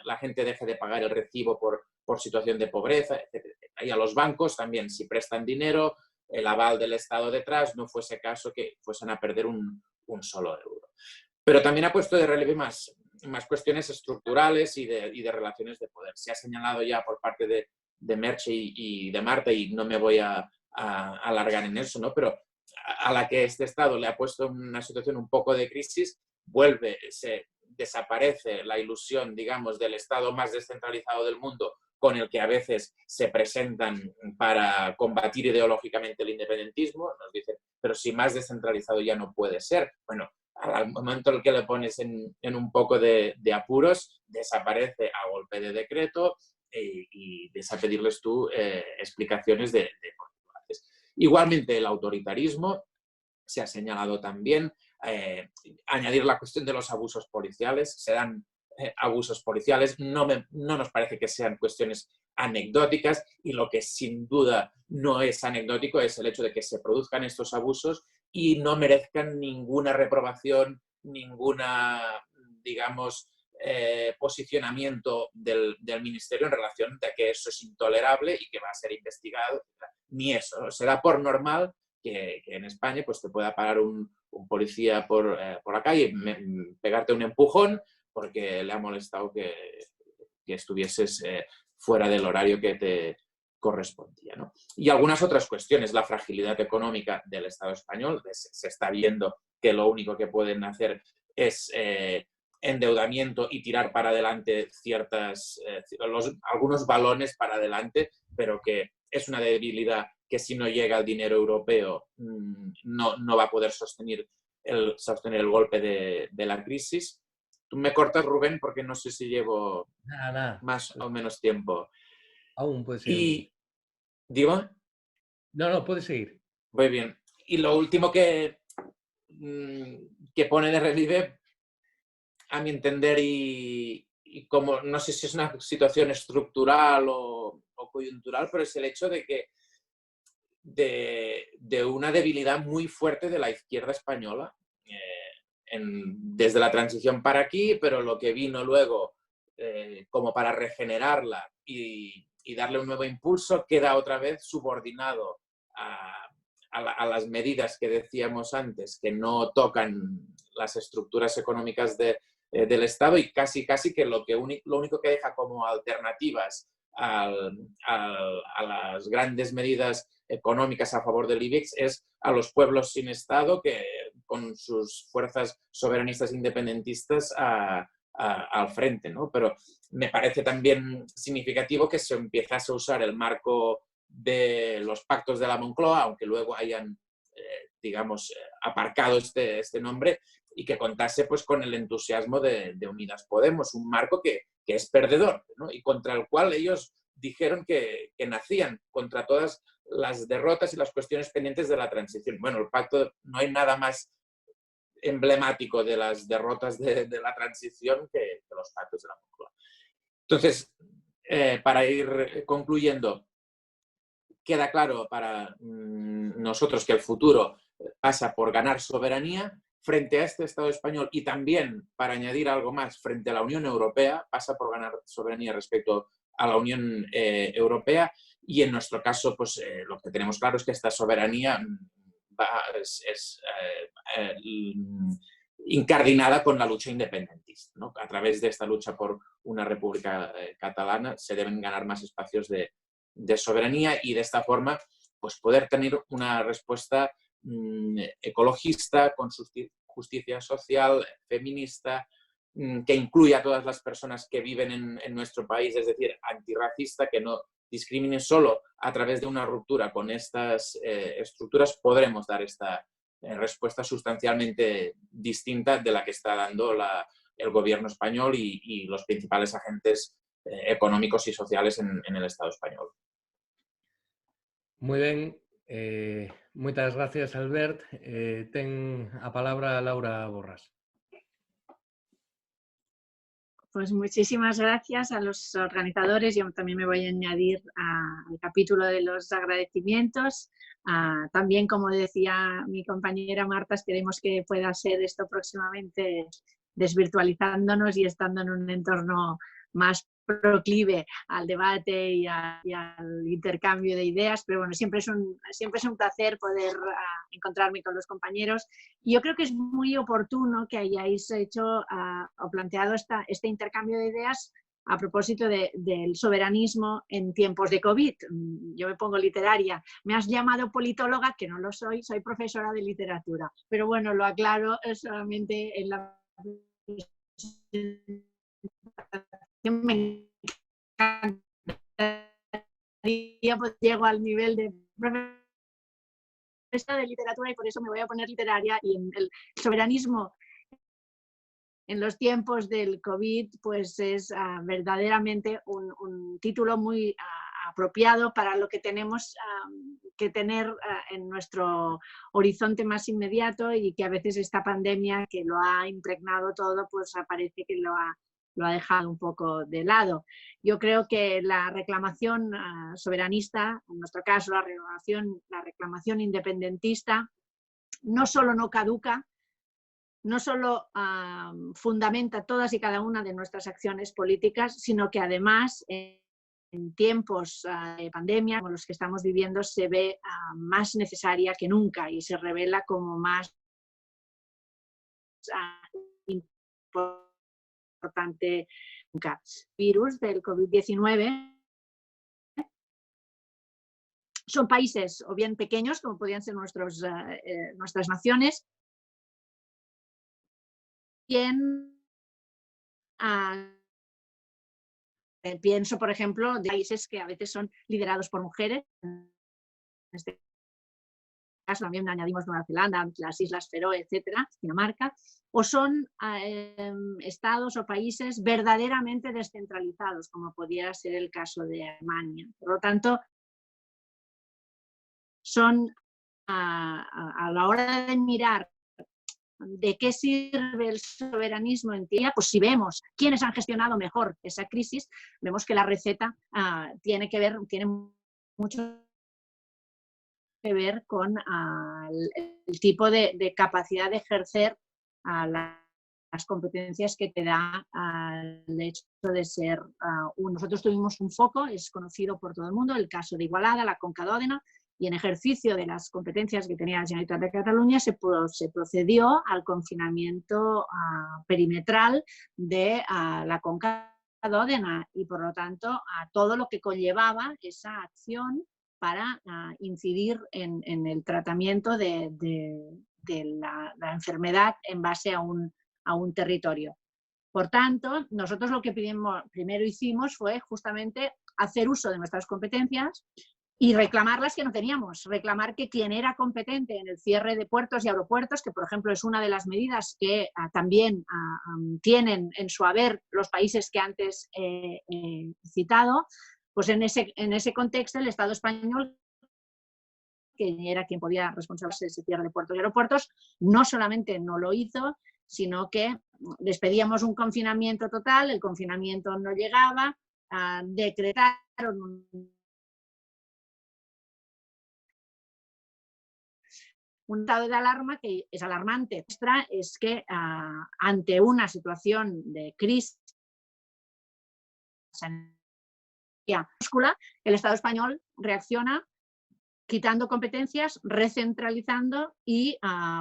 la gente deje de pagar el recibo por situación de pobreza, etc. Y a los bancos también, si prestan dinero, el aval del Estado detrás, no fuese caso que fuesen a perder un solo euro. Pero también ha puesto de relieve más cuestiones estructurales y de relaciones de poder. Se ha señalado ya por parte de Merche y de Marta, y no me voy a alargar en eso, ¿no? Pero a la que este Estado le ha puesto una situación un poco de crisis, desaparece la ilusión, digamos, del Estado más descentralizado del mundo, con el que a veces se presentan para combatir ideológicamente el independentismo. Nos dicen, pero si más descentralizado ya no puede ser. Bueno, al momento en el que le pones en un poco de apuros, desaparece a golpe de decreto y ves a pedirles tú explicaciones de por qué lo haces. Igualmente, el autoritarismo se ha señalado también. Añadir la cuestión de los abusos policiales. Se dan abusos policiales, no nos parece que sean cuestiones anecdóticas, y lo que sin duda no es anecdótico es el hecho de que se produzcan estos abusos y no merezcan ninguna reprobación, ninguna, digamos, posicionamiento del Ministerio en relación de que eso es intolerable y que va a ser investigado, ni eso. Se da por normal que en España pues te pueda parar un policía por la calle, pegarte un empujón porque le ha molestado que estuvieses fuera del horario que te correspondía, ¿no? Y algunas otras cuestiones, la fragilidad económica del Estado español. Se está viendo que lo único que pueden hacer es endeudamiento y tirar para adelante algunos balones para adelante, pero que es una debilidad que si no llega el dinero europeo no va a poder sostener el golpe de la crisis. Tú me cortas, Rubén, porque no sé si llevo más o menos tiempo. Aún puede ser. Y, ¿digo? No, puede seguir. Muy bien. Y lo último que pone de relieve, a mi entender, y como no sé si es una situación estructural o coyuntural, pero es el hecho de que de una debilidad muy fuerte de la izquierda española, desde la transición para aquí, pero lo que vino luego como para regenerarla y darle un nuevo impulso, queda otra vez subordinado a las medidas que decíamos antes, que no tocan las estructuras económicas del Estado, y casi que lo único que deja como alternativas a las grandes medidas económicas a favor del IBEX es a los pueblos sin Estado, que con sus fuerzas soberanistas independentistas al frente, ¿no? Pero me parece también significativo que se empiezase a usar el marco de los pactos de la Moncloa, aunque luego hayan, digamos, aparcado este nombre, y que contase pues con el entusiasmo de Unidas Podemos, un marco que es perdedor, ¿no? Y contra el cual ellos dijeron que nacían, contra todas las derrotas y las cuestiones pendientes de la transición. Bueno, el pacto, no hay nada más emblemático de las derrotas de la transición que los pactos de la Moncloa. Entonces, para ir concluyendo, queda claro para nosotros que el futuro pasa por ganar soberanía frente a este Estado español, y también, para añadir algo más, frente a la Unión Europea, pasa por ganar soberanía respecto a la Unión Europea, y en nuestro caso, pues lo que tenemos claro es que esta soberanía es incardinada con la lucha independentista, ¿no? A través de esta lucha por una república catalana se deben ganar más espacios de soberanía, y de esta forma pues poder tener una respuesta ecologista, con justicia social, feminista, que incluya a todas las personas que viven en nuestro país, es decir, antirracista, que no discrimine. Solo a través de una ruptura con estas estructuras podremos dar esta respuesta sustancialmente distinta de la que está dando el gobierno español y los principales agentes económicos y sociales en el Estado español. Moi ben, moitas gracias, Albert. Ten a palabra Laura Borrás. Pues muchísimas gracias a los organizadores. Yo también me voy a añadir al capítulo de los agradecimientos. También, como decía mi compañera Marta, esperemos que pueda ser esto próximamente desvirtualizándonos y estando en un entorno más proclive al debate y al intercambio de ideas, pero bueno, siempre es un placer poder encontrarme con los compañeros. Y yo creo que es muy oportuno que hayáis hecho o planteado este intercambio de ideas a propósito del soberanismo en tiempos de COVID. Yo me pongo literaria. Me has llamado politóloga, que no lo soy profesora de literatura. Pero bueno, lo aclaro solamente en la... Me encantaría, pues llego al nivel de profesora de literatura y por eso me voy a poner literaria, y en el soberanismo en los tiempos del COVID pues es verdaderamente un título muy apropiado para lo que tenemos que tener en nuestro horizonte más inmediato, y que a veces esta pandemia que lo ha impregnado todo pues parece que lo ha dejado un poco de lado. Yo creo que la reclamación soberanista, en nuestro caso la reclamación independentista, no solo no caduca, no solo fundamenta todas y cada una de nuestras acciones políticas, sino que además en tiempos de pandemia como los que estamos viviendo se ve más necesaria que nunca y se revela como más importante nunca. Virus del COVID-19 son países o bien pequeños, como podrían ser nuestras naciones, bien pienso, por ejemplo, de países que a veces son liderados por mujeres. En este caso también añadimos Nueva Zelanda, las Islas Feroe, etcétera, Dinamarca, o son estados o países verdaderamente descentralizados, como podría ser el caso de Alemania. Por lo tanto, son a la hora de mirar de qué sirve el soberanismo en teoría, pues si vemos quiénes han gestionado mejor esa crisis, vemos que la receta tiene mucho que ver con el tipo de capacidad de ejercer las competencias que te da el hecho de ser Nosotros tuvimos un foco, es conocido por todo el mundo, el caso de Igualada, la Conca d'Òdena, y en ejercicio de las competencias que tenía la Generalitat de Cataluña se procedió al confinamiento perimetral de la Conca d'Òdena y por lo tanto a todo lo que conllevaba esa acción para incidir en el tratamiento de la enfermedad en base a un territorio. Por tanto, nosotros lo que primero hicimos fue justamente hacer uso de nuestras competencias y reclamar las que no teníamos, reclamar que quien era competente en el cierre de puertos y aeropuertos, que por ejemplo es una de las medidas que también tienen en su haber los países que antes he citado, pues en ese contexto el Estado español, que era quien podía responsabilizarse de ese cierre de puertos y aeropuertos, no solamente no lo hizo, sino que despedíamos un confinamiento total, el confinamiento no llegaba, decretaron un estado de alarma que es alarmante. Es que ante una situación de crisis sanitaria, el Estado español reacciona quitando competencias, recentralizando y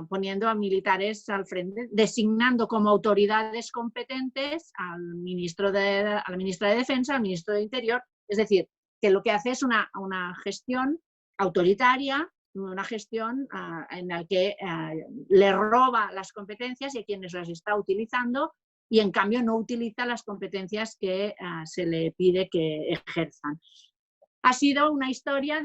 poniendo a militares al frente, designando como autoridades competentes a la ministra de Defensa, al ministro de Interior. Es decir, que lo que hace es una gestión autoritaria, una gestión en la que le roba las competencias y a quienes las está utilizando y en cambio no utiliza las competencias que se le pide que ejerzan. Ha sido una historia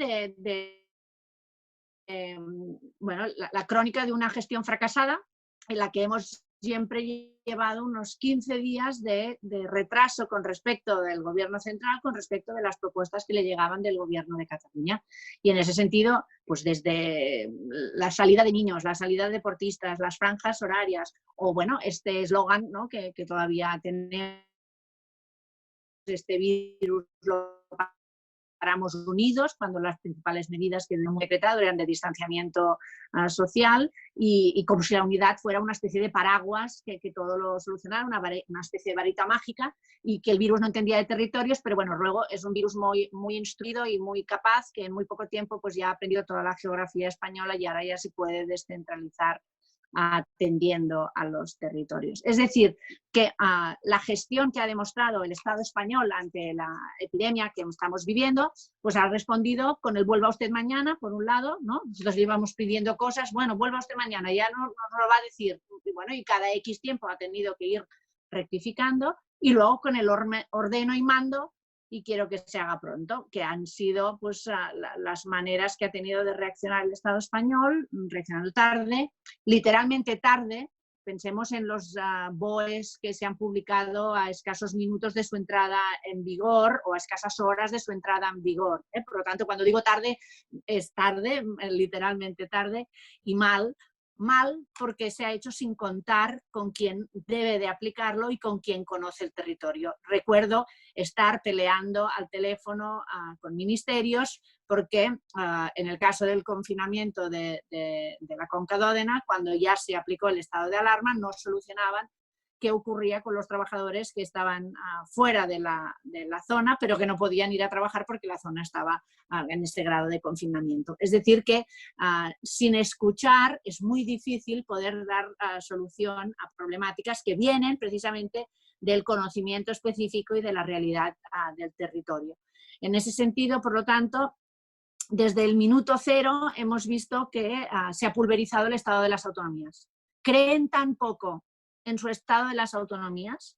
bueno, la crónica de una gestión fracasada en la que hemos siempre llevado unos 15 días de retraso con respecto del gobierno central, con respecto de las propuestas que le llegaban del gobierno de Cataluña. Y en ese sentido, pues desde la salida de niños, la salida de deportistas, las franjas horarias, o bueno, este eslogan, ¿no?, que todavía tenemos, este virus lo paramos unidos, cuando las principales medidas que hemos decretado eran de distanciamiento social y como si la unidad fuera una especie de paraguas que todo lo solucionara, una especie de varita mágica y que el virus no entendía de territorios, pero bueno, luego es un virus muy instruido y muy capaz que en muy poco tiempo pues ya ha aprendido toda la geografía española y ahora ya se puede descentralizar atendiendo a los territorios. Es decir, que la gestión que ha demostrado el Estado español ante la epidemia que estamos viviendo, pues ha respondido con el vuelva usted mañana, por un lado, ¿no? Nosotros llevamos pidiendo cosas, bueno, vuelva usted mañana, ya no nos lo va a decir, y bueno, y cada X tiempo ha tenido que ir rectificando, y luego con el ordeno y mando, y quiero que se haga pronto, que han sido pues las maneras que ha tenido de reaccionar el Estado español, reaccionando tarde, literalmente tarde. Pensemos en los BOEs que se han publicado a escasos minutos de su entrada en vigor o a escasas horas de su entrada en vigor. Por lo tanto, cuando digo tarde, es tarde, literalmente tarde, y mal porque se ha hecho sin contar con quien debe de aplicarlo y con quien conoce el territorio. Recuerdo estar peleando al teléfono con ministerios porque en el caso del confinamiento de la Conca d'Òdena, cuando ya se aplicó el estado de alarma, no solucionaban qué ocurría con los trabajadores que estaban fuera de la zona, pero que no podían ir a trabajar porque la zona estaba en ese grado de confinamiento. Es decir, que sin escuchar es muy difícil poder dar solución a problemáticas que vienen precisamente del conocimiento específico y de la realidad del territorio. En ese sentido, por lo tanto, desde el minuto cero hemos visto que se ha pulverizado el estado de las autonomías. Creen tan poco en su estado de las autonomías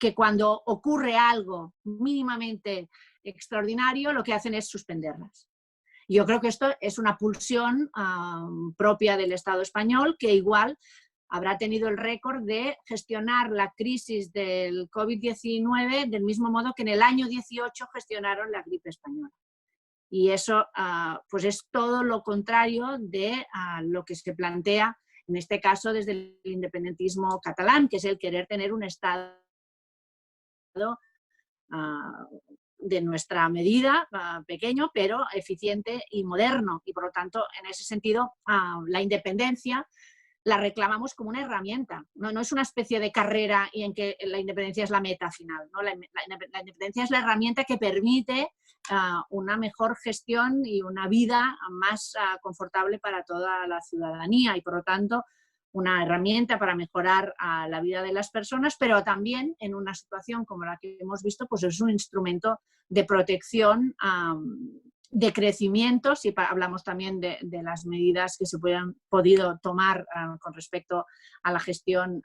que cuando ocurre algo mínimamente extraordinario, lo que hacen es suspenderlas. Yo creo que esto es una pulsión propia del Estado español, que igual habrá tenido el récord de gestionar la crisis del COVID-19 del mismo modo que en el año 18 gestionaron la gripe española. Y eso pues es todo lo contrario de lo que se plantea, en este caso desde el independentismo catalán, que es el querer tener un Estado de nuestra medida, pequeño, pero eficiente y moderno. Y por lo tanto, en ese sentido, la independencia la reclamamos como una herramienta. No es una especie de carrera y en que la independencia es la meta final, ¿no? La independencia es la herramienta que permite una mejor gestión y una vida más confortable para toda la ciudadanía y, por lo tanto, una herramienta para mejorar la vida de las personas, pero también en una situación como la que hemos visto, pues es un instrumento de protección, de crecimiento, si hablamos también de las medidas que se han podido tomar con respecto a la gestión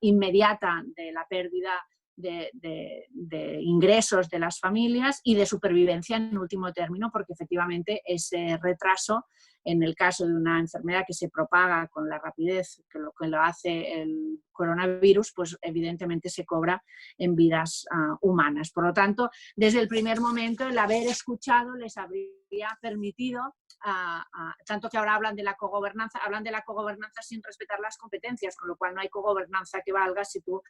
inmediata de la pérdida de ingresos de las familias y de supervivencia en último término, porque efectivamente ese retraso en el caso de una enfermedad que se propaga con la rapidez que lo hace el coronavirus, pues evidentemente se cobra en vidas humanas. Por lo tanto, desde el primer momento el haber escuchado les habría permitido, tanto que ahora hablan de la cogobernanza sin respetar las competencias, con lo cual no hay cogobernanza que valga si tú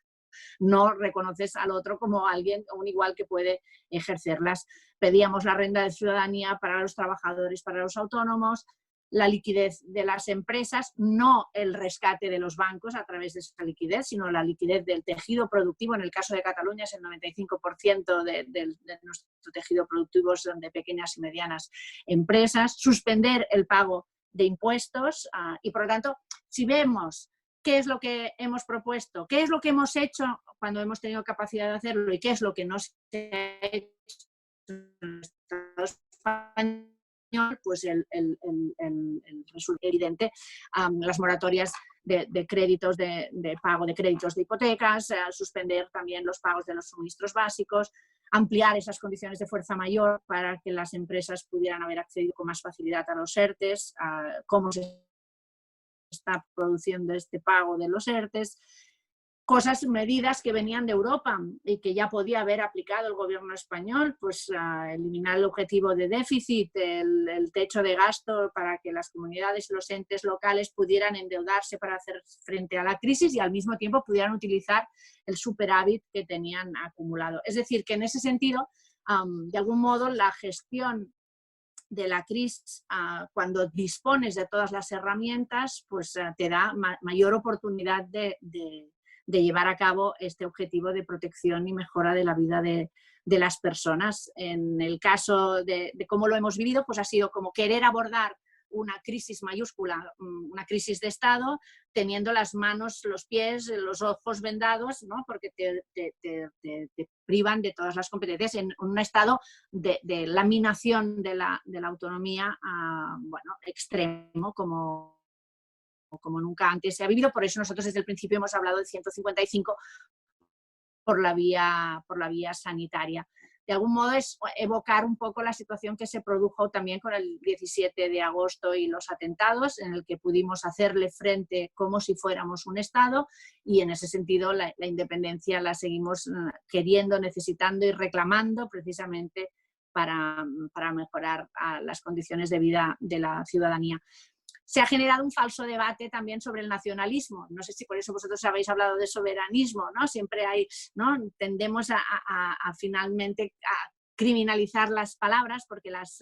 no reconoces al otro como alguien un igual que puede ejercerlas. Pedíamos la renta de ciudadanía para los trabajadores, para los autónomos, la liquidez de las empresas, no el rescate de los bancos a través de esa liquidez, sino la liquidez del tejido productivo. En el caso de Cataluña es el 95% de nuestro tejido productivo son de pequeñas y medianas empresas. Suspender el pago de impuestos y, por lo tanto, si vemos qué es lo que hemos propuesto, qué es lo que hemos hecho cuando hemos tenido capacidad de hacerlo y qué es lo que no se ha hecho en el Estado español, pues el resultado evidente, las moratorias de créditos de pago de créditos de hipotecas, suspender también los pagos de los suministros básicos, ampliar esas condiciones de fuerza mayor para que las empresas pudieran haber accedido con más facilidad a los ERTEs, cómo se está produciendo este pago de los ERTEs, medidas que venían de Europa y que ya podía haber aplicado el gobierno español, pues eliminar el objetivo de déficit, el techo de gasto para que las comunidades y los entes locales pudieran endeudarse para hacer frente a la crisis y al mismo tiempo pudieran utilizar el superávit que tenían acumulado. Es decir, que en ese sentido, de algún modo, la gestión de la crisis, cuando dispones de todas las herramientas, pues te da mayor oportunidad de llevar a cabo este objetivo de protección y mejora de la vida de las personas. En el caso de cómo lo hemos vivido, pues ha sido como querer abordar una crisis mayúscula, una crisis de Estado, teniendo las manos, los pies, los ojos vendados, ¿no? Porque te privan de todas las competencias en un estado de laminación de la autonomía extremo, como nunca antes se ha vivido. Por eso nosotros desde el principio hemos hablado de 155 por la vía sanitaria. De algún modo es evocar un poco la situación que se produjo también con el 17 de agosto y los atentados, en el que pudimos hacerle frente como si fuéramos un Estado, y en ese sentido la independencia la seguimos queriendo, necesitando y reclamando precisamente para mejorar las condiciones de vida de la ciudadanía. Se ha generado un falso debate también sobre el nacionalismo. No sé si por eso vosotros habéis hablado de soberanismo, ¿no? Siempre hay, ¿no? Tendemos a finalmente a criminalizar las palabras porque las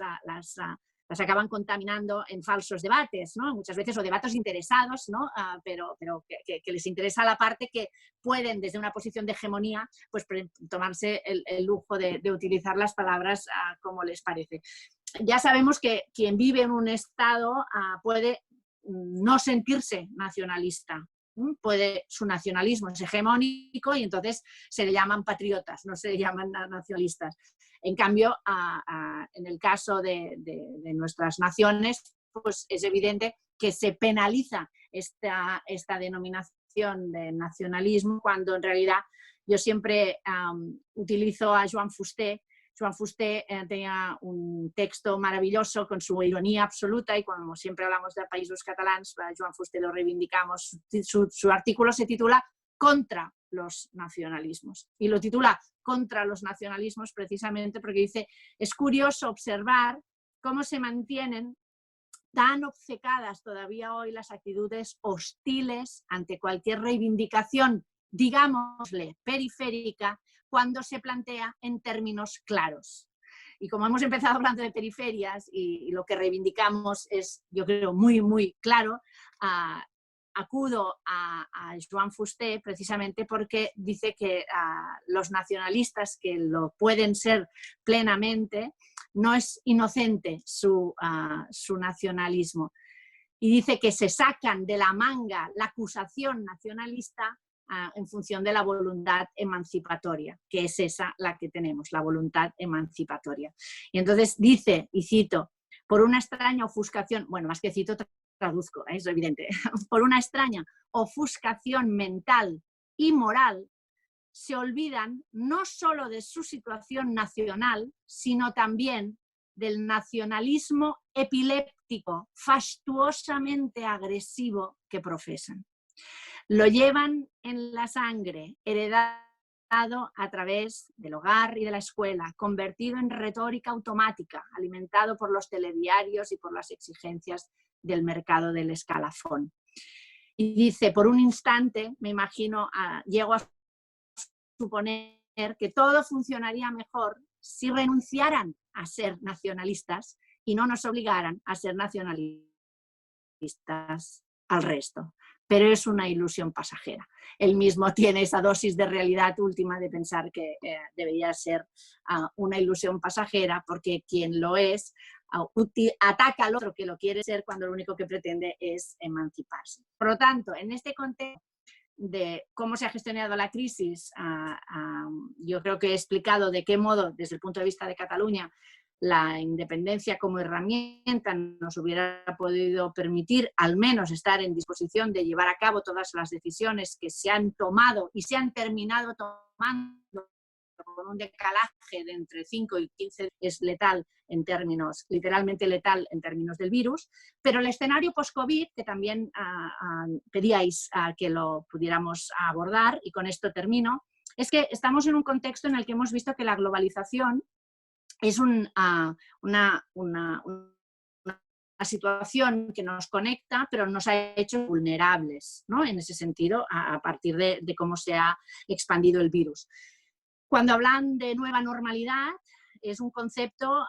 acaban contaminando en falsos debates, ¿no? Muchas veces, o debates interesados, ¿no? Pero que les interesa a la parte que pueden, desde una posición de hegemonía, pues tomarse el lujo de utilizar las palabras como les parece. Ya sabemos que quien vive en un Estado puede no sentirse nacionalista, su nacionalismo es hegemónico y entonces se le llaman patriotas, no se le llaman nacionalistas. En cambio, en el caso de nuestras naciones, pues es evidente que se penaliza esta denominación de nacionalismo cuando en realidad Yo siempre utilizo a Joan Fuster. Joan Fuster tenía un texto maravilloso con su ironía absoluta, y como siempre hablamos de Països Catalans, a Joan Fuster lo reivindicamos. Su artículo se titula Contra los nacionalismos, y lo titula Contra los nacionalismos precisamente porque dice: es curioso observar cómo se mantienen tan obcecadas todavía hoy las actitudes hostiles ante cualquier reivindicación, digámosle, periférica, cuando se plantea en términos claros. Y como hemos empezado hablando de periferias y lo que reivindicamos es, yo creo, muy, muy claro, acudo a Joan Fuster precisamente porque dice que los nacionalistas, que lo pueden ser plenamente, no es inocente su nacionalismo. Y dice que se sacan de la manga la acusación nacionalista en función de la voluntad emancipatoria, que es esa la que tenemos, la voluntad emancipatoria. Y entonces dice, y cito, por una extraña ofuscación, bueno, más que cito, traduzco, es evidente, por una extraña ofuscación mental y moral, se olvidan no solo de su situación nacional, sino también del nacionalismo epiléptico, fastuosamente agresivo que profesan. Lo llevan en la sangre, heredado a través del hogar y de la escuela, convertido en retórica automática, alimentado por los telediarios y por las exigencias del mercado del escalafón. Y dice, por un instante, me imagino, llego a suponer que todo funcionaría mejor si renunciaran a ser nacionalistas y no nos obligaran a ser nacionalistas al resto. Pero es una ilusión pasajera. Él mismo tiene esa dosis de realidad última de pensar que debería ser una ilusión pasajera, porque quien lo es ataca al otro que lo quiere ser cuando lo único que pretende es emanciparse. Por lo tanto, en este contexto de cómo se ha gestionado la crisis, yo creo que he explicado de qué modo, desde el punto de vista de Cataluña, la independencia como herramienta nos hubiera podido permitir al menos estar en disposición de llevar a cabo todas las decisiones que se han tomado y se han terminado tomando con un decalaje de entre 5 y 15 es letal en términos, literalmente letal en términos del virus, pero el escenario post-COVID, que también pedíais que lo pudiéramos abordar, y con esto termino, es que estamos en un contexto en el que hemos visto que la globalización es una situación que nos conecta, pero nos ha hecho vulnerables, ¿no? En ese sentido, a partir de cómo se ha expandido el virus. Cuando hablan de nueva normalidad, es un concepto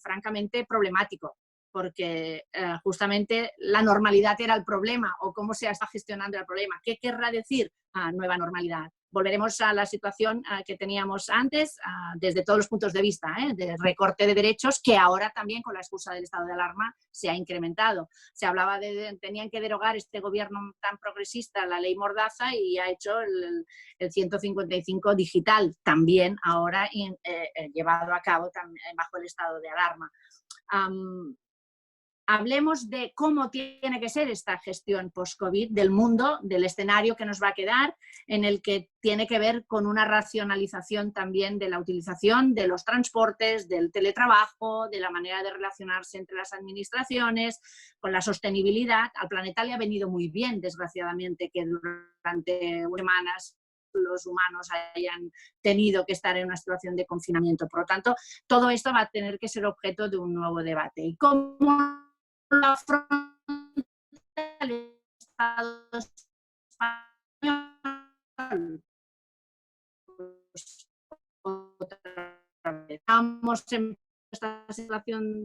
francamente problemático, porque justamente la normalidad era el problema, o cómo se está gestionando el problema. ¿Qué querrá decir nueva normalidad? Volveremos a la situación que teníamos antes, desde todos los puntos de vista, de recorte de derechos, que ahora también con la excusa del estado de alarma se ha incrementado. Se hablaba de tenían que derogar este gobierno tan progresista la ley Mordaza, y ha hecho el 155 digital, también ahora llevado a cabo también bajo el estado de alarma. Hablemos de cómo tiene que ser esta gestión post-COVID del mundo, del escenario que nos va a quedar, en el que tiene que ver con una racionalización también de la utilización de los transportes, del teletrabajo, de la manera de relacionarse entre las administraciones, con la sostenibilidad. Al planeta le ha venido muy bien, desgraciadamente, que durante semanas los humanos hayan tenido que estar en una situación de confinamiento. Por lo tanto, todo esto va a tener que ser objeto de un nuevo debate. ¿Y cómo lo afronta el Estado español? Pues, otra vez, estamos en esta situación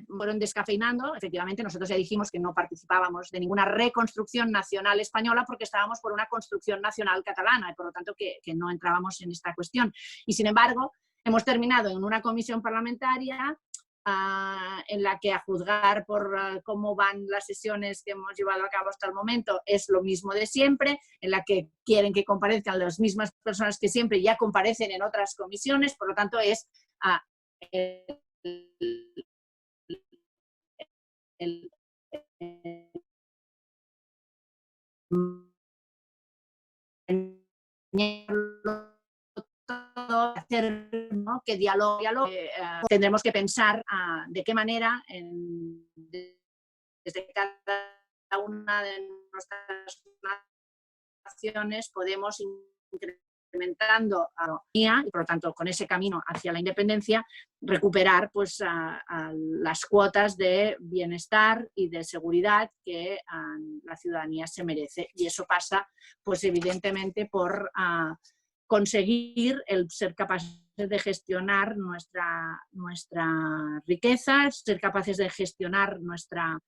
fueron descafeinando. Efectivamente, nosotros ya dijimos que no participábamos de ninguna reconstrucción nacional española porque estábamos por una construcción nacional catalana y por lo tanto que no entrábamos en esta cuestión. Y sin embargo, hemos terminado en una comisión parlamentaria en la que, a juzgar por cómo van las sesiones que hemos llevado a cabo hasta el momento, es lo mismo de siempre, en la que quieren que comparezcan las mismas personas que siempre ya comparecen en otras comisiones. Por lo tanto, es todo, hacer, ¿no?, que dialogue, tendremos que pensar de qué manera desde cada una de nuestras naciones podemos incrementando y por lo tanto con ese camino hacia la independencia recuperar pues a las cuotas de bienestar y de seguridad que la ciudadanía se merece, y eso pasa pues evidentemente por conseguir el ser capaces de gestionar nuestra riqueza, ser capaces de gestionar nuestra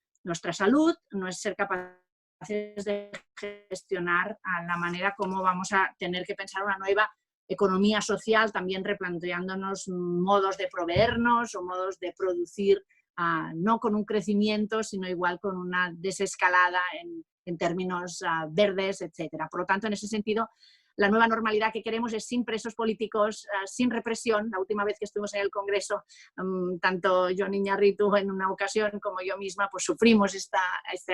salud, no es ser capaces de gestionar a la manera como vamos a tener que pensar una nueva economía social, también replanteándonos modos de proveernos o modos de producir, no con un crecimiento, sino igual con una desescalada en términos verdes, etc. Por lo tanto, en ese sentido, la nueva normalidad que queremos es sin presos políticos, sin represión. La última vez que estuvimos en el Congreso, tanto Jon Iñárritu en una ocasión como yo misma, pues sufrimos esta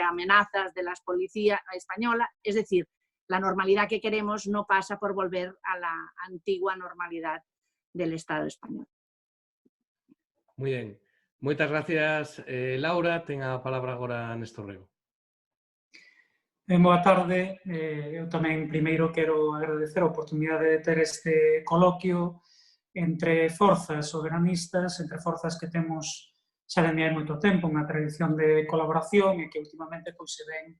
amenazas de las policías española. Es decir, la normalidad que queremos no pasa por volver a la antigua normalidad del Estado español. Moi ben. Moitas gracias, Laura. Ten a palabra agora Néstor Rego. Boa tarde. Eu tamén primeiro quero agradecer a oportunidade de ter este coloquio entre forzas soberanistas, entre forzas que temos xa dende hai moito tempo unha tradición de colaboración e que últimamente pois, se ven,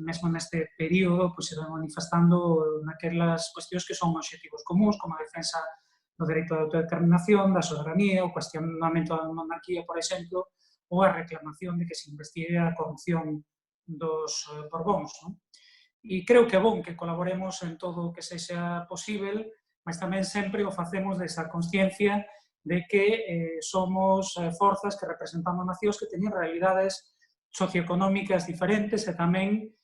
mesmo neste período, pois, se ven manifestando naquelas cuestións que son obxectivos comuns, como a defensa do dereito de autodeterminación, da soberanía, o cuestionamento da monarquía, por exemplo, ou a reclamación de que se investigue a corrupción dos Borbóns. Non? E creo que é bon que colaboremos en todo o que sexa posible, mas tamén sempre o facemos desa consciencia de que somos forzas que representamos nacións que teñen realidades socioeconómicas diferentes e tamén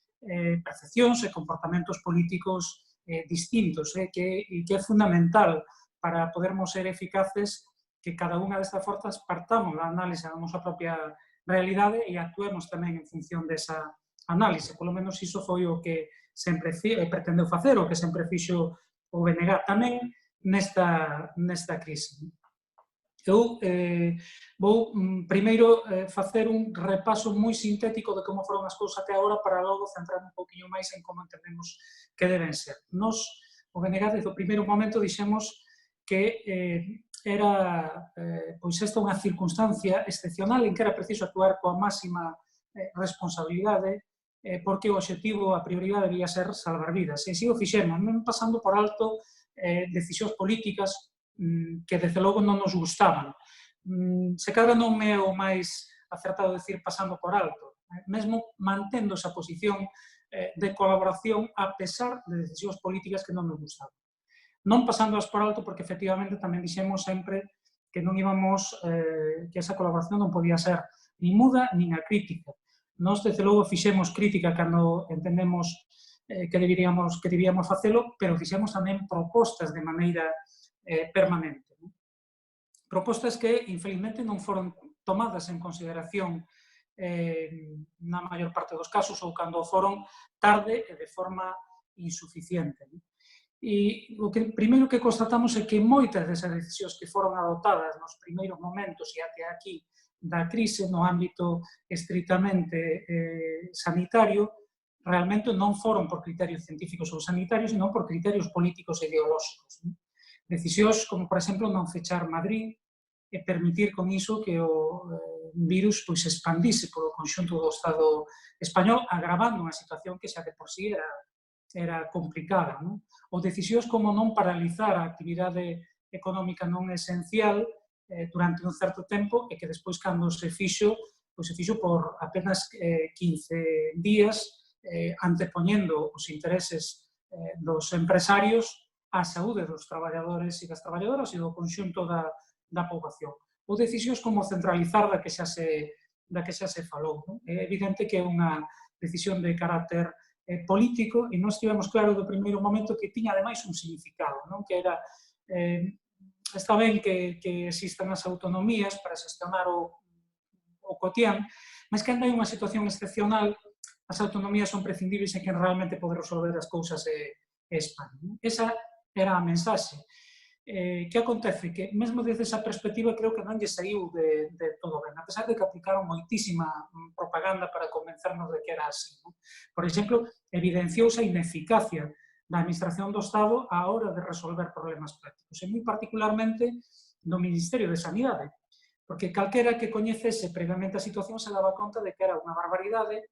percepcións e comportamentos políticos distintos, e que é fundamental para podermos ser eficaces que cada unha destas forzas partamos da análise da nosa propia realidade e actuemos tamén en función desa análise. Polo menos iso foi o que sempre pretendeu facer, o que sempre fixo o BNG tamén nesta crise. Eu vou primeiro facer un repaso moi sintético de como foron as cousas até agora para logo centrar un pouquinho máis en como entendemos que deben ser. Nos, o BNG, desde o primeiro momento, dixemos que era pois esta unha circunstancia excepcional en que era preciso actuar coa máxima responsabilidade porque o obxectivo, a prioridade, debía ser salvar vidas. E si o fixemos, non pasando por alto decisións políticas que, desde logo, non nos gustaban. Se cadra non é o máis acertado decir pasando por alto, mesmo mantendo esa posición de colaboración a pesar de decisións políticas que non nos gustaban. Non pasándoas por alto porque, efectivamente, tamén dixemos sempre que non íbamos, que esa colaboración non podía ser nin muda nin acrítica. Nós, desde logo, fixemos crítica cando entendemos que debíamos facelo, pero fixemos tamén propostas de maneira permanente. Propostas que, infelizmente, non foron tomadas en consideración na maior parte dos casos ou cando foron tarde e de forma insuficiente. E o que primeiro que constatamos é que moitas desas decisións que foron adotadas nos primeiros momentos e até aquí da crise no ámbito estritamente sanitario realmente non foron por criterios científicos ou sanitarios, senón por criterios políticos e ideolóxicos. Decisións como, por exemplo, non fechar Madrid e permitir con iso que o virus pois expandise polo conxunto do Estado español, agravando unha situación que xa de por sí era complicada. Ou decisións como non paralizar a actividade económica non esencial durante un certo tempo e que despois, cando se fixo, pois se fixo por apenas 15 días, antepoñendo os intereses dos empresarios á saúde dos traballadores e das traballadoras e do conxunto da poboación. Ou decisións como centralizar da que xa se falou. É evidente que é unha decisión de carácter político e nós tivemos claro do primeiro momento que tiña ademais un significado, que era, está ben que existan as autonomías para xestionar o cotián, mas que ainda hai unha situación excepcional, as autonomías son prescindibles e quen realmente pode resolver as cousas é e España. Esa era a mensaxe. Que acontece? Que mesmo desde esa perspectiva creo que non lle saiu de todo ben, a pesar de que aplicaron moitísima propaganda para convencernos de que era así. Por exemplo, evidenciouse a ineficacia da Administración do Estado á hora de resolver problemas prácticos, e moi particularmente do Ministerio de Sanidade, porque calquera que coñecese previamente a situación se daba conta de que era unha barbaridade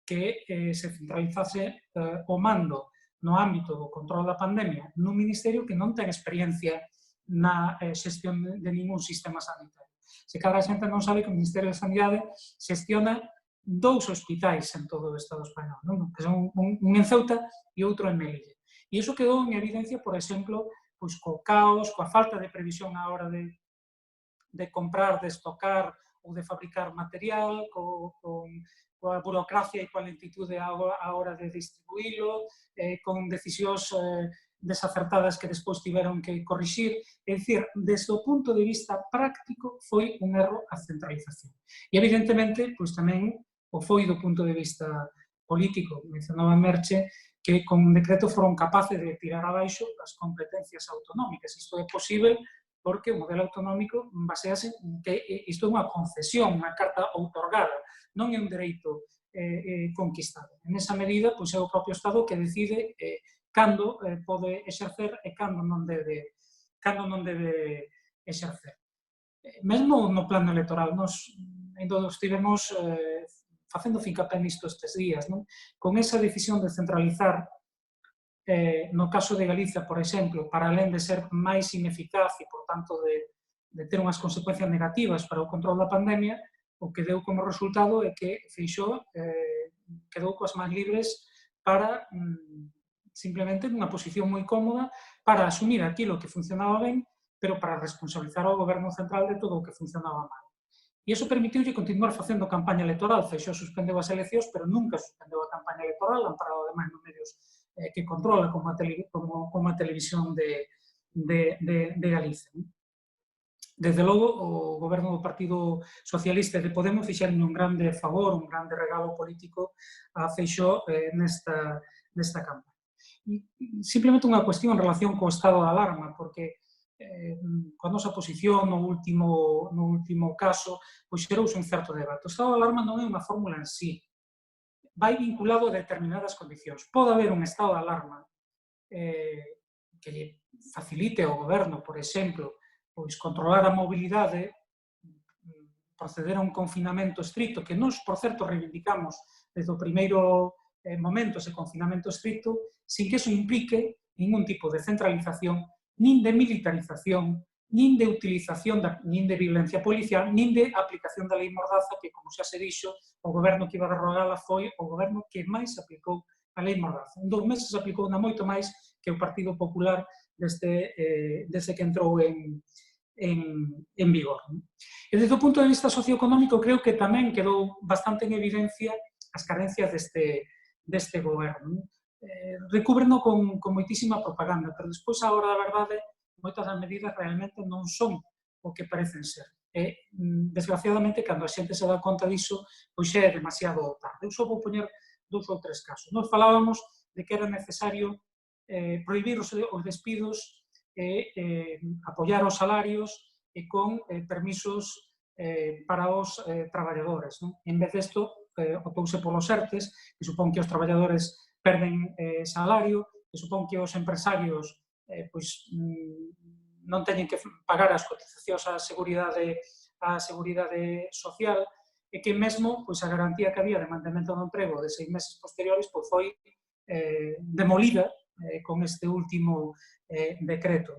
que se centralizase o mando no ámbito do control da pandemia nun ministerio que non ten experiencia na xestión de ningún sistema sanitario. Se cada xente non sabe que o Ministerio de Sanidade xestiona 2 hospitais en todo o Estado español, non? Que son un en Ceuta e outro en Melilla. E iso quedou en evidencia, por exemplo, pois, co caos, coa falta de previsión á hora de comprar, de estocar ou de fabricar material, coa burocracia e coa lentitude á hora de distribuílo, con decisións desacertadas que despois tiveron que corrixir. É dicir, desde o punto de vista práctico, foi un erro a centralización. E, evidentemente, pois tamén o foi do punto de vista político. Mencionaba Merche que con un decreto foron capaces de tirar abaixo as competencias autonómicas. Isto é posible porque o modelo autonómico basease en que isto é unha concesión, unha carta outorgada, non é un dereito conquistado. En esa medida, pois é o propio Estado que decide cando pode exercer e cando non debe exercer. Mesmo no plano electoral, nós ainda estivemos facendo fincapé nisto estes días, non? Con esa decisión de centralizar, no caso de Galicia, por exemplo, para alén de ser máis ineficaz e, por tanto, de ter unhas consecuencias negativas para o control da pandemia, o que deu como resultado é que Feixóo quedou coas mans libres para simplemente nunha posición moi cómoda para asumir aquilo que funcionaba ben, pero para responsabilizar ao goberno central de todo o que funcionaba mal. E iso permitiulle continuar facendo campaña electoral. Feixóo suspendeu as eleccións, pero nunca suspendeu a campaña electoral, amparado ademais nos medios que controla, como a televisión de Galicia. Desde logo, o goberno do Partido Socialista e de Podemos fixeron un grande favor, un grande regalo político a Feixóo nesta campaña. Simplemente unha cuestión en relación co estado de alarma, porque coa nosa posición no último caso, pois xerouse un certo debate. O estado de alarma non é unha fórmula en sí, vai vinculado a determinadas condicións. Pode haber un estado de alarma que lle facilite ao goberno, por exemplo, pois controlar a mobilidade, proceder a un confinamento estricto, que nós, por certo, reivindicamos desde o primeiro momento ese confinamento estricto, sin que eso implique ningún tipo de centralización, nin de militarización, nin de utilización, nin de violencia policial, nin de aplicación da lei Mordaza, que, como xa se dixo, o goberno que iba a derrogala foi o goberno que máis aplicou a lei Mordaza. En 2 meses aplicou na moito máis que o Partido Popular desde que entrou en vigor. E desde o punto de vista socioeconómico, creo que tamén quedou bastante en evidencia as carencias deste goberno. Recúbreno con moitísima propaganda, pero despois, a hora da verdade, moitas das medidas realmente non son o que parecen ser. Desgraciadamente, cando a xente se dá conta diso, pois é demasiado tarde. Eu só vou poñer 2 ou 3 casos. Nós falábamos de que era necesario prohibir os despidos e apoiar os salarios e con permisos para os traballadores. En vez desto, opouse polos ERTES, que supón que os traballadores perden salario, que supón que os empresarios non teñen que pagar as cotizacións á seguridade social, e que mesmo a garantía que había de mantemento do emprego de 6 meses posteriores foi demolida con este último decreto.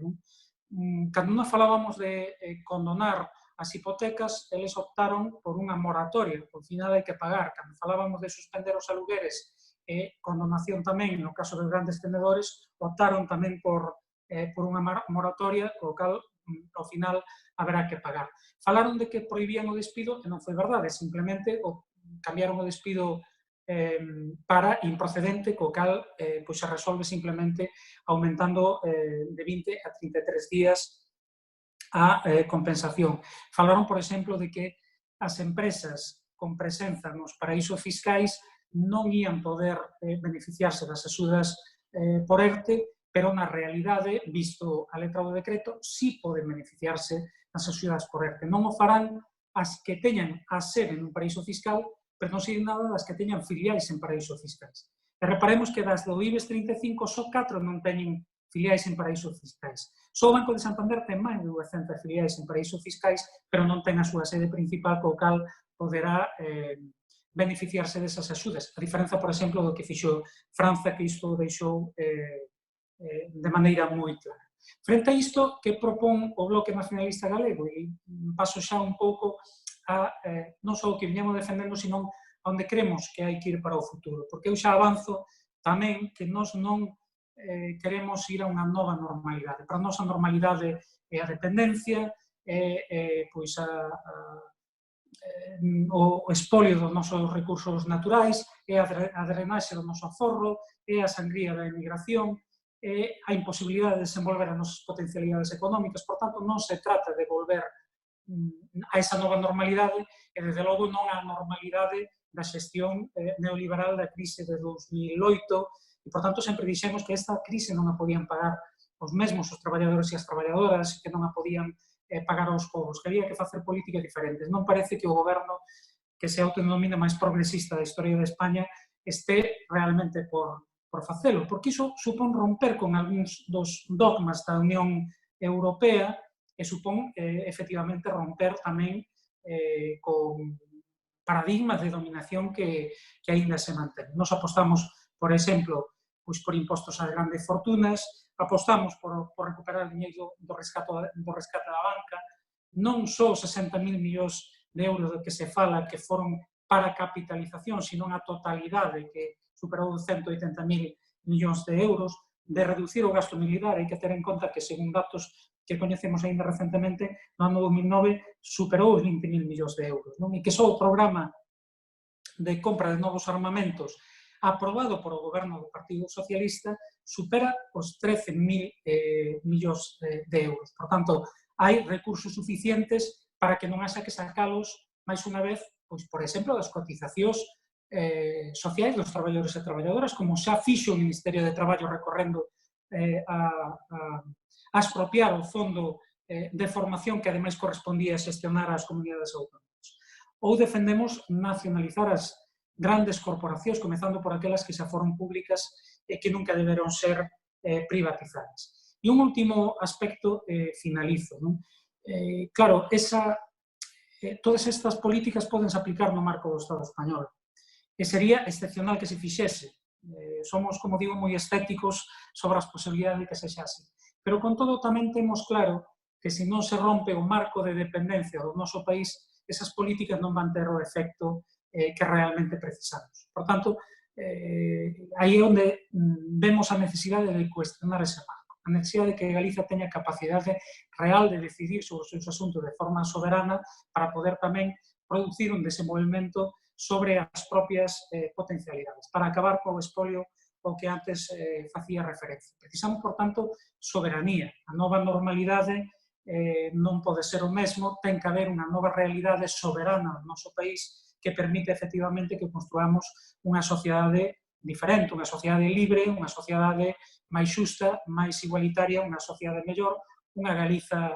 Cando nós falábamos de condonar as hipotecas, eles optaron por unha moratoria, por final hai que pagar. Cando falábamos de suspender os alugueres e condonación tamén, no caso dos grandes tenedores, optaron tamén por unha moratoria, co cal, ao final, haberá que pagar. Falaron de que prohibían o despido, e non foi verdade, simplemente cambiaron o despido para improcedente, co cal se resolve simplemente aumentando de 20 a 33 días a compensación. Falaron, por exemplo, de que as empresas con presenza nos paraísos fiscais non ían poder beneficiarse das axudas por ERTE, pero na realidade, visto a letra do decreto, sí poden beneficiarse das axudas por ERTE. Non o farán as que teñan a sede nun paraíso fiscal, pero non siguen nada das que teñan filiais en paraísos fiscais. E reparemos que das do IBEX 35 só 4 non teñen filiais en paraísos fiscais. Só o Banco de Santander ten máis de 200 filiais en paraísos fiscais, pero non ten a súa sede principal, co cal poderá beneficiarse desas axudas. A diferenza, por exemplo, do que fixo França, que isto deixou de maneira moi clara. Frente a isto, que propón o Bloque Nacionalista Galego? E paso xa un pouco a non só o que viñamos defendendo, sino a onde creemos que hai que ir para o futuro. Porque eu xa avanzo tamén que nós non queremos ir a unha nova normalidade. Para nós a normalidade é a dependencia, pois o espolio dos nosos recursos naturais, é a drenaxe do noso aforro, é a sangría da emigración, a imposibilidade de desenvolver as nosas potencialidades económicas. Por tanto, non se trata de volver a esa nova normalidade e, desde logo, non a normalidade da xestión neoliberal da crise de 2008 e, por tanto, sempre dixemos que esta crise non a podían pagar os mesmos os traballadores e as traballadoras, que non a podían pagar aos povos, que había que facer políticas diferentes. Non parece que o goberno que se autodenomina máis progresista da historia de España este realmente por facelo, porque iso supón romper con algúns dos dogmas da Unión Europea e supón, efectivamente, romper tamén con paradigmas de dominación que aínda se mantén. Nos apostamos, por exemplo, pois por impostos ás grandes fortunas, apostamos por recuperar o diñeiro do rescate da banca, non só 60.000 millóns de euros do que se fala que foron para capitalización, sino a totalidade que superou 180.000 millóns de euros, de reducir o gasto militar. Hai que ter en conta que, según datos que coñecemos aínda recentemente, no ano 2009 superou os 20.000 millóns de euros, non? E que só o programa de compra de novos armamentos aprobado por o goberno do Partido Socialista supera os 13.000 millóns de euros. Por tanto, hai recursos suficientes para que non haxa que sacalos, máis unha vez, pois, por exemplo, das cotizacións sociais dos traballadores e traballadoras, como xa fixo o Ministerio de Traballo recorrendo a expropiar o fondo de formación que ademais correspondía a xestionar as comunidades autónomas. Ou defendemos nacionalizar as grandes corporacións, comezando por aquelas que xa foron públicas e que nunca deberon ser privatizadas. E un último aspecto, finalizo. Claro, todas estas políticas podense aplicar no marco do Estado español. E sería excepcional que se fixese. Somos, como digo, moi escépticos sobre as posibilidades de que se xase. Pero, con todo, tamén temos claro que se non se rompe o marco de dependencia do noso país, esas políticas non van ter o efecto que realmente precisamos. Por tanto, aí é onde vemos a necesidade de cuestionar ese marco. A necesidade de que Galicia teña capacidade real de decidir sobre os seus asuntos de forma soberana para poder tamén producir un desenvolvemento sobre as propias potencialidades, para acabar co espolio ao que antes facía referencia. Precisamos, por tanto, soberanía. A nova normalidade non pode ser o mesmo, ten que haber unha nova realidade soberana no noso país que permite, efectivamente, que construamos unha sociedade diferente, unha sociedade libre, unha sociedade máis xusta, máis igualitaria, unha sociedade mellor, unha Galiza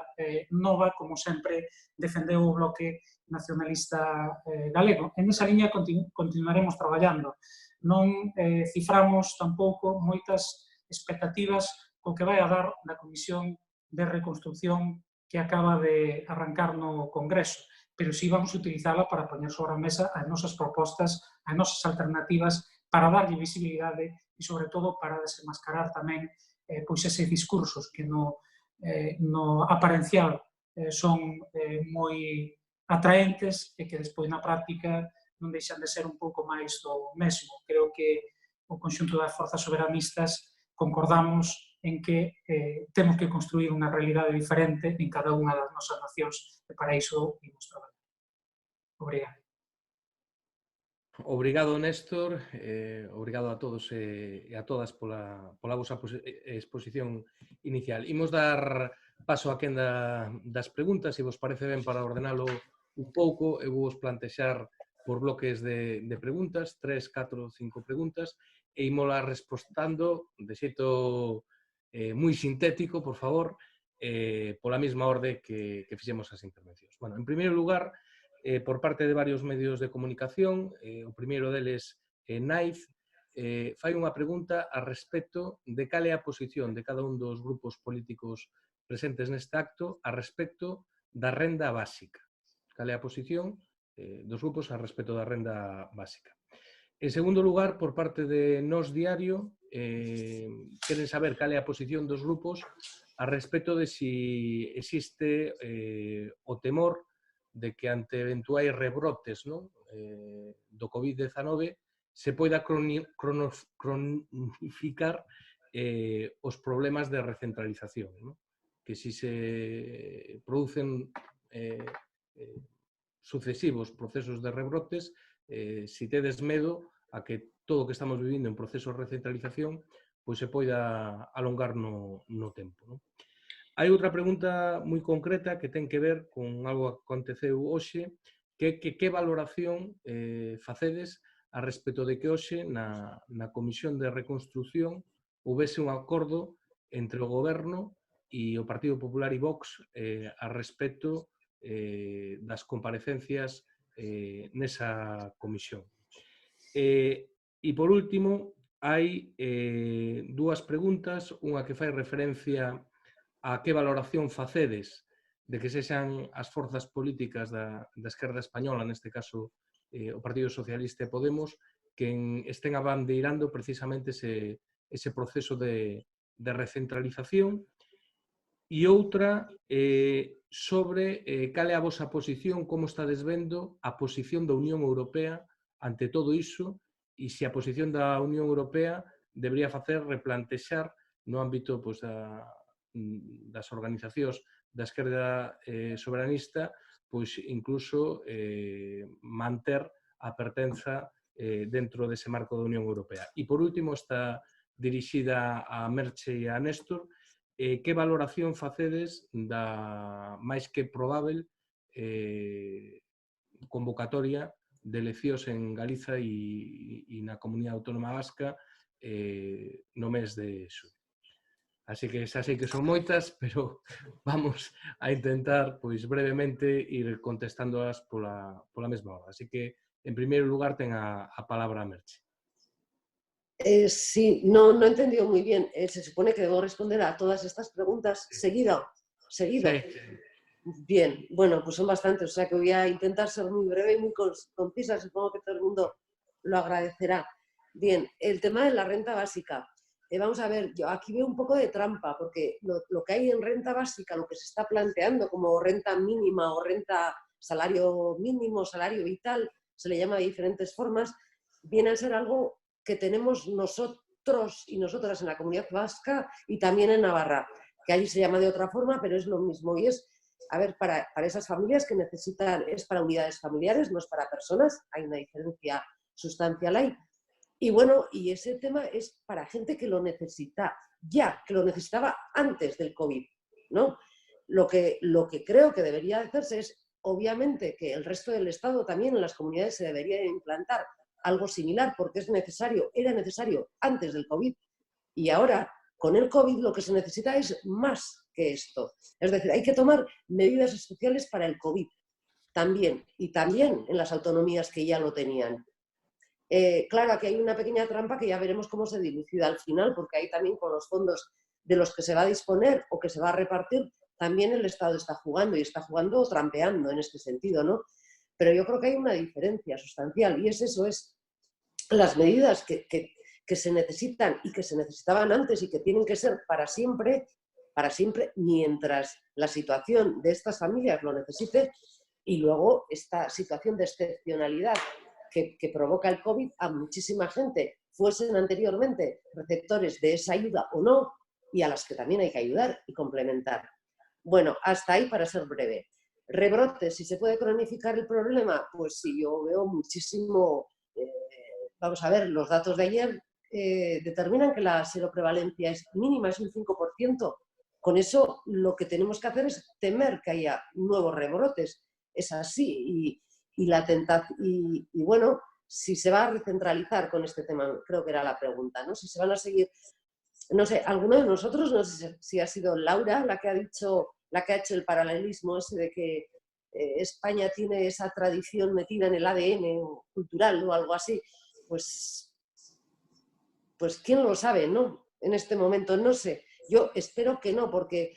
nova, como sempre defendeu o Bloque Nacionalista Galego. En esa liña continuaremos traballando. Non ciframos tampouco moitas expectativas co que vai a dar na Comisión de Reconstrucción que acaba de arrancar no Congreso, pero sí vamos a utilizarla para poñer sobre a mesa as nosas propostas, as nosas alternativas, para darlle visibilidade e, sobre todo, para desenmascarar tamén pois ese discursos que no aparencial son moi atraentes e que despois na práctica non deixan de ser un pouco máis do mesmo. Creo que o conxunto das forzas soberanistas concordamos en que temos que construir unha realidade diferente en cada unha das nosas nacións e para iso imos traballar. Obrigado. Obrigado, Néstor. Obrigado a todos e a todas pola vosa exposición inicial. Imos dar paso a quenda das preguntas, se vos parece ben, para ordenalo un pouco. Eu vos plantexar por bloques de preguntas, 3, 4, 5 preguntas, e imola respostando de xeito moi sintético, por favor, pola mesma orde que fixemos as intervencións. Bueno, en primeiro lugar, por parte de varios medios de comunicación, o primeiro deles, Naiz, fai unha pregunta a respecto de cal é a posición de cada un dos grupos políticos presentes neste acto a respecto da renda básica. Cal é a posición dos grupos a respecto da renda básica. En segundo lugar, por parte de Nós Diario, queren saber cal é a posición dos grupos a respecto de si existe o temor de que ante eventuais rebrotes, non, do COVID-19 se poida cronificar os problemas de recentralización, non? Que si se producen sucesivos procesos de rebrotes, si tedes medo a que todo o que estamos vivindo en procesos de recentralización pois se poida alongar no tempo, non? Hai outra pregunta moi concreta que ten que ver con algo que aconteceu hoxe, que valoración facedes a respecto de que hoxe na Comisión de Reconstrucción houvese un acordo entre o Goberno e o Partido Popular e Vox a respecto das comparecencias nesa comisión. E por último, hai dúas preguntas, unha que fai referencia a que valoración facedes de que sexan as forzas políticas da esquerda española, neste caso o Partido Socialista e Podemos, que estén abandeirando precisamente ese proceso de recentralización. E outra sobre cal é a vosa posición, como estades vendo a posición da Unión Europea ante todo iso e se a posición da Unión Europea debería facer replantexar no ámbito das organizacións da esquerda soberanista, pois incluso manter a pertenza dentro dese marco da Unión Europea. E por último, está dirixida a Merche e a Néstor, que valoración facedes da máis que probável convocatoria de eleccións en Galiza e na Comunidade Autónoma Vasca no mes de xullo. Así que xa sei que son moitas, pero vamos a intentar, pois brevemente, ir contestándoas pola mesma hora. Así que, en primeiro lugar, ten a palabra a Merche. Sí, no he entendido muy bien. Se supone que debo responder a todas estas preguntas seguido. Sí. Bien, bueno, pues son bastantes, o sea que voy a intentar ser muy breve y muy concisa, supongo que todo el mundo lo agradecerá. Bien, el tema de la renta básica. Vamos a ver, yo aquí veo un poco de trampa, porque lo que hay en renta básica, lo que se está planteando como renta mínima o renta salario mínimo, salario vital, se le llama de diferentes formas, viene a ser algo que tenemos nosotros y nosotras en la Comunidad Vasca y también en Navarra, que allí se llama de otra forma, pero es lo mismo. Y es, a ver, para esas familias que necesitan, es para unidades familiares, no es para personas, hay una diferencia sustancial ahí. Y bueno, y ese tema es para gente que lo necesita ya, que lo necesitaba antes del COVID, ¿no? Lo que creo que debería hacerse es, obviamente, que el resto del Estado también en las comunidades se debería implantar algo similar, porque es necesario, era necesario antes del COVID. Y ahora, con el COVID, lo que se necesita es más que esto. Es decir, hay que tomar medidas especiales para el COVID también, y también en las autonomías que ya lo tenían. Claro, aquí hay una pequeña trampa que ya veremos cómo se dilucida al final, porque ahí también con los fondos de los que se va a disponer o que se va a repartir, también el Estado está jugando y está jugando trampeando en este sentido, ¿no? Pero yo creo que hay una diferencia sustancial y es eso, es las medidas que se necesitan y que se necesitaban antes y que tienen que ser para siempre, mientras la situación de estas familias lo necesite, y luego esta situación de excepcionalidad que provoca el COVID a muchísima gente, fuesen anteriormente receptores de esa ayuda o no, y a las que también hay que ayudar y complementar. Bueno, hasta ahí para ser breve. Rebrotes, si se puede cronificar el problema, pues sí, yo veo muchísimo. Vamos a ver, los datos de ayer determinan que la seroprevalencia es mínima, es un 5%. Con eso lo que tenemos que hacer es temer que haya nuevos rebrotes. Es así. Y bueno, si se va a recentralizar con este tema, creo que era la pregunta, ¿no? Si se van a seguir, no sé, alguno de nosotros, no sé si ha sido Laura la que ha hecho el paralelismo ese de que España tiene esa tradición metida en el ADN o cultural o algo así, pues quién lo sabe, ¿no? En este momento, no sé. Yo espero que no, porque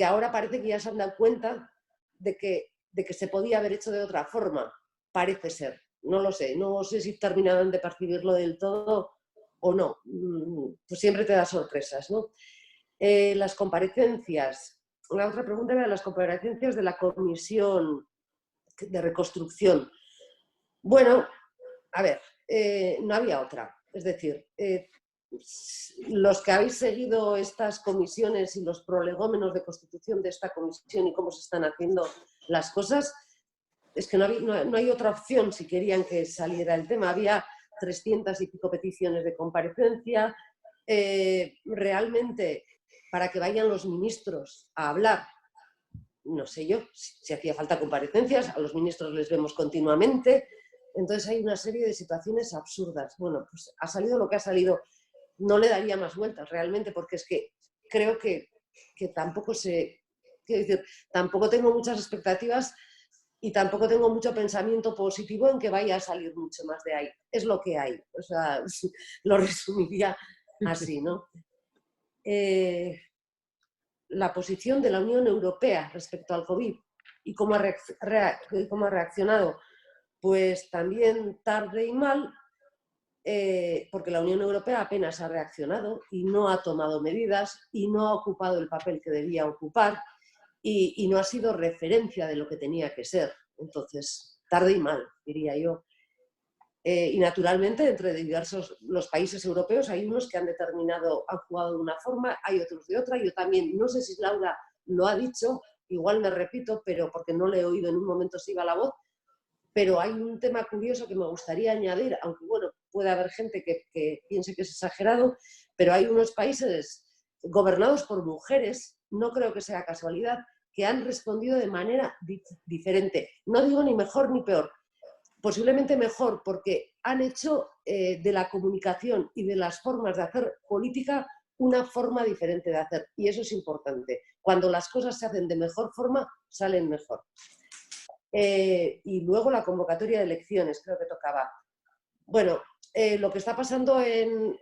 ahora parece que ya se han dado cuenta de que se podía haber hecho de otra forma, parece ser. No lo sé, no sé si terminaron de percibirlo del todo o no. Pues siempre te da sorpresas, ¿no? Las comparecencias. La otra pregunta era las comparecencias de la Comisión de Reconstrucción. Bueno, a ver, no había otra. Es decir, los que habéis seguido estas comisiones y los prolegómenos de constitución de esta comisión y cómo se están haciendo las cosas, es que no hay otra opción si querían que saliera el tema. Había 300 y pico peticiones de comparecencia. Realmente, para que vayan los ministros a hablar, no sé yo, si hacía falta comparecencias, a los ministros les vemos continuamente. Entonces hay una serie de situaciones absurdas. Bueno, pues ha salido lo que ha salido. No le daría más vueltas realmente, porque es que creo que tampoco quiero decir, tampoco tengo muchas expectativas y tampoco tengo mucho pensamiento positivo en que vaya a salir mucho más de ahí. Es lo que hay. O sea, lo resumiría así, ¿no? La posición de la Unión Europea respecto al COVID y cómo ha reaccionado, pues también tarde y mal, porque la Unión Europea apenas ha reaccionado y no ha tomado medidas y no ha ocupado el papel que debía ocupar y no ha sido referencia de lo que tenía que ser. Entonces, tarde y mal, diría yo. Y naturalmente, entre diversos los países europeos hay unos que han jugado de una forma, hay otros de otra. Yo también, no sé si Laura lo ha dicho, igual me repito, pero porque no le he oído en un momento si iba la voz, pero hay un tema curioso que me gustaría añadir, aunque bueno, puede haber gente que piense que es exagerado, pero hay unos países gobernados por mujeres, no creo que sea casualidad, que han respondido de manera diferente. No digo ni mejor ni peor, posiblemente mejor, porque han hecho de la comunicación y de las formas de hacer política una forma diferente de hacer. Y eso es importante. Cuando las cosas se hacen de mejor forma, salen mejor. Y luego la convocatoria de elecciones, creo que tocaba. Bueno, lo que está pasando en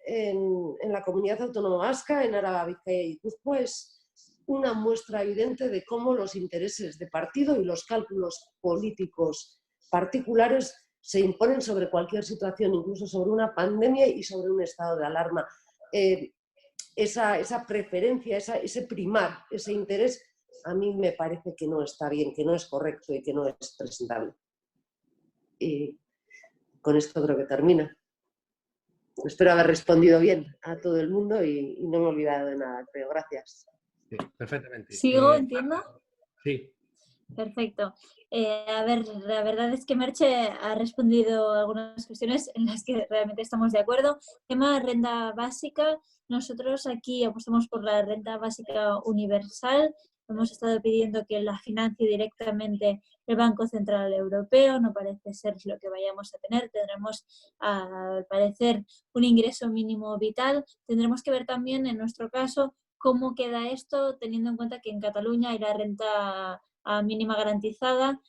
la comunidad autónoma vasca, en Araba, Bizkaia y Gipuzkoa, es una muestra evidente de cómo los intereses de partido y los cálculos políticos particulares se imponen sobre cualquier situación, incluso sobre una pandemia y sobre un estado de alarma. Esa preferencia, ese primar, ese interés, a mí me parece que no está bien, que no es correcto y que no es presentable. Y con esto creo que termina. Espero haber respondido bien a todo el mundo y no me he olvidado de nada, creo. Gracias. Sí, perfectamente. ¿Sigo? ¿Entiendo? Sí. Perfecto. A ver, la verdad es que Merche ha respondido algunas cuestiones en las que realmente estamos de acuerdo. Tema renta básica, nosotros aquí apostamos por la renta básica universal. Hemos estado pidiendo que la financie directamente el Banco Central Europeo, no parece ser lo que vayamos a tener. Tendremos, al parecer, un ingreso mínimo vital. Tendremos que ver también, en nuestro caso, cómo queda esto, teniendo en cuenta que en Cataluña hay la renta mínima garantizada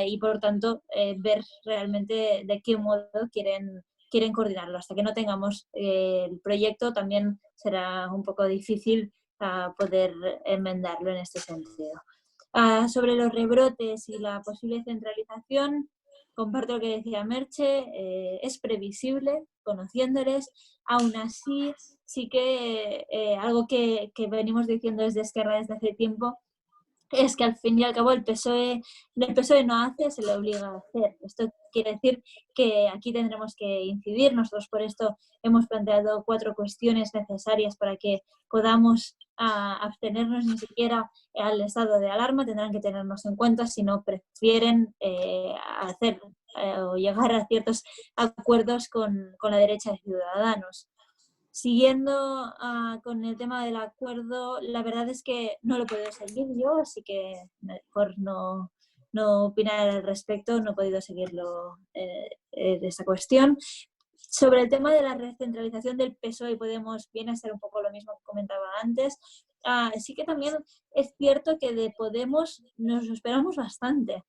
y por lo tanto ver realmente de qué modo quieren coordinarlo. Hasta que no tengamos el proyecto también será un poco difícil poder enmendarlo en este sentido. Sobre los rebrotes y la posible centralización, comparto lo que decía Merche, es previsible, conociéndoles. Aún así, sí que algo que venimos diciendo desde Esquerra desde hace tiempo es que al fin y al cabo el PSOE no hace, se le obliga a hacer. Esto quiere decir que aquí tendremos que incidir. Nosotros por esto hemos planteado 4 cuestiones necesarias para que podamos abstenernos ni siquiera al estado de alarma. Tendrán que tenernos en cuenta si no prefieren hacer o llegar a ciertos acuerdos con la derecha de Ciudadanos. Siguiendo con el tema del acuerdo, la verdad es que no lo puedo seguir yo, así que mejor no no opinar al respecto, no he podido seguirlo de esta cuestión. Sobre el tema de la recentralización del PSOE y Podemos, viene a ser un poco lo mismo que comentaba antes. Sí que también es cierto que de Podemos nos lo esperamos bastante.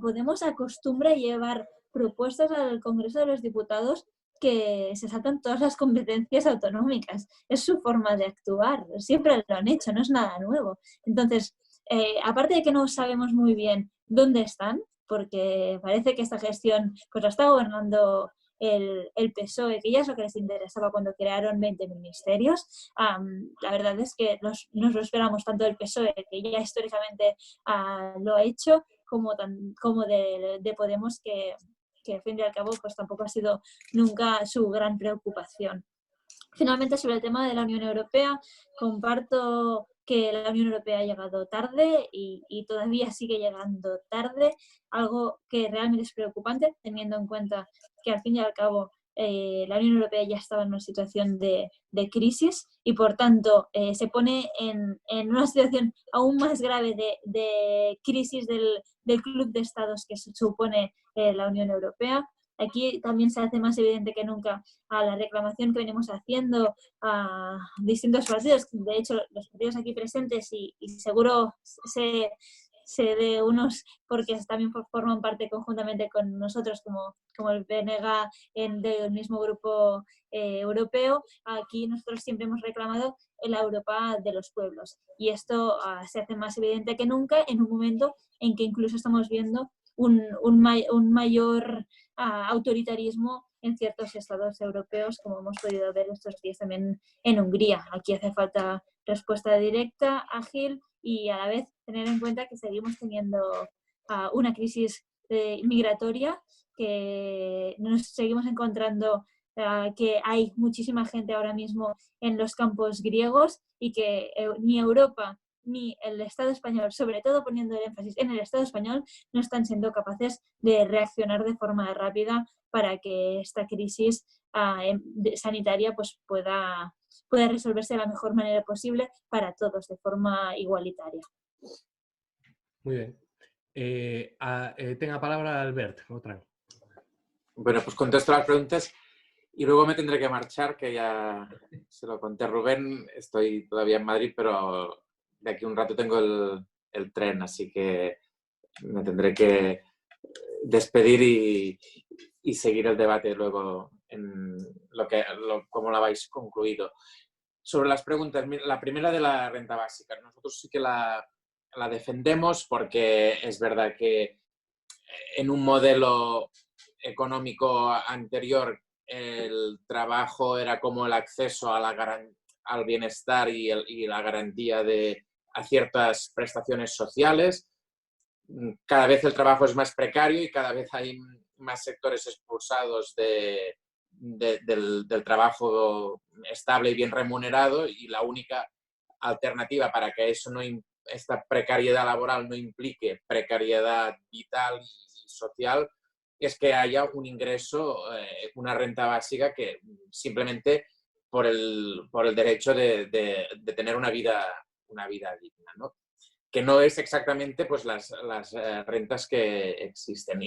Podemos acostumbra a llevar propuestas al Congreso de los Diputados que se saltan todas las competencias autonómicas. Es su forma de actuar, siempre lo han hecho, no es nada nuevo. Entonces, aparte de que no sabemos muy bien dónde están, porque parece que esta gestión pues la está gobernando el PSOE, que ya es lo que les interesaba cuando crearon 20 ministerios. La verdad es que nos lo esperamos tanto del PSOE, que ya históricamente lo ha hecho, como de Podemos, que al fin y al cabo pues tampoco ha sido nunca su gran preocupación. Finalmente, sobre el tema de la Unión Europea, comparto que la Unión Europea ha llegado tarde y todavía sigue llegando tarde, algo que realmente es preocupante, teniendo en cuenta que al fin y al cabo la Unión Europea ya estaba en una situación de crisis y por tanto se pone en una situación aún más grave de crisis del club de estados que supone la Unión Europea. Aquí también se hace más evidente que nunca a la reclamación que venimos haciendo a distintos partidos, de hecho los partidos aquí presentes y seguro sé de unos porque también forman parte conjuntamente con nosotros como el BNG del mismo grupo europeo. Aquí nosotros siempre hemos reclamado la Europa de los pueblos y esto se hace más evidente que nunca en un momento en que incluso estamos viendo un mayor autoritarismo en ciertos estados europeos, como hemos podido ver estos días también en Hungría. Aquí hace falta respuesta directa, ágil y a la vez tener en cuenta que seguimos teniendo una crisis migratoria, que nos seguimos encontrando que hay muchísima gente ahora mismo en los campos griegos y que ni Europa ni el Estado español, sobre todo poniendo el énfasis en el Estado español, no están siendo capaces de reaccionar de forma rápida para que esta crisis sanitaria pues pueda resolverse de la mejor manera posible para todos, de forma igualitaria. Muy bien. Tenga la palabra Albert, otra. Bueno, pues contesto las preguntas y luego me tendré que marchar, que ya se lo conté a Rubén. Estoy todavía en Madrid, pero de aquí un rato tengo el tren, así que me tendré que despedir y seguir el debate luego en cómo lo habéis concluido. Sobre las preguntas, la primera de la renta básica. Nosotros sí que la defendemos porque es verdad que en un modelo económico anterior el trabajo era como el acceso al bienestar y la garantía a ciertas prestaciones sociales. Cada vez el trabajo es más precario y cada vez hay más sectores expulsados del trabajo estable y bien remunerado, y la única alternativa para que esta precariedad laboral no implique precariedad vital y social es que haya un ingreso, una renta básica que simplemente por el derecho de tener una vida digna, ¿no? Que no es exactamente pues, las rentas que existen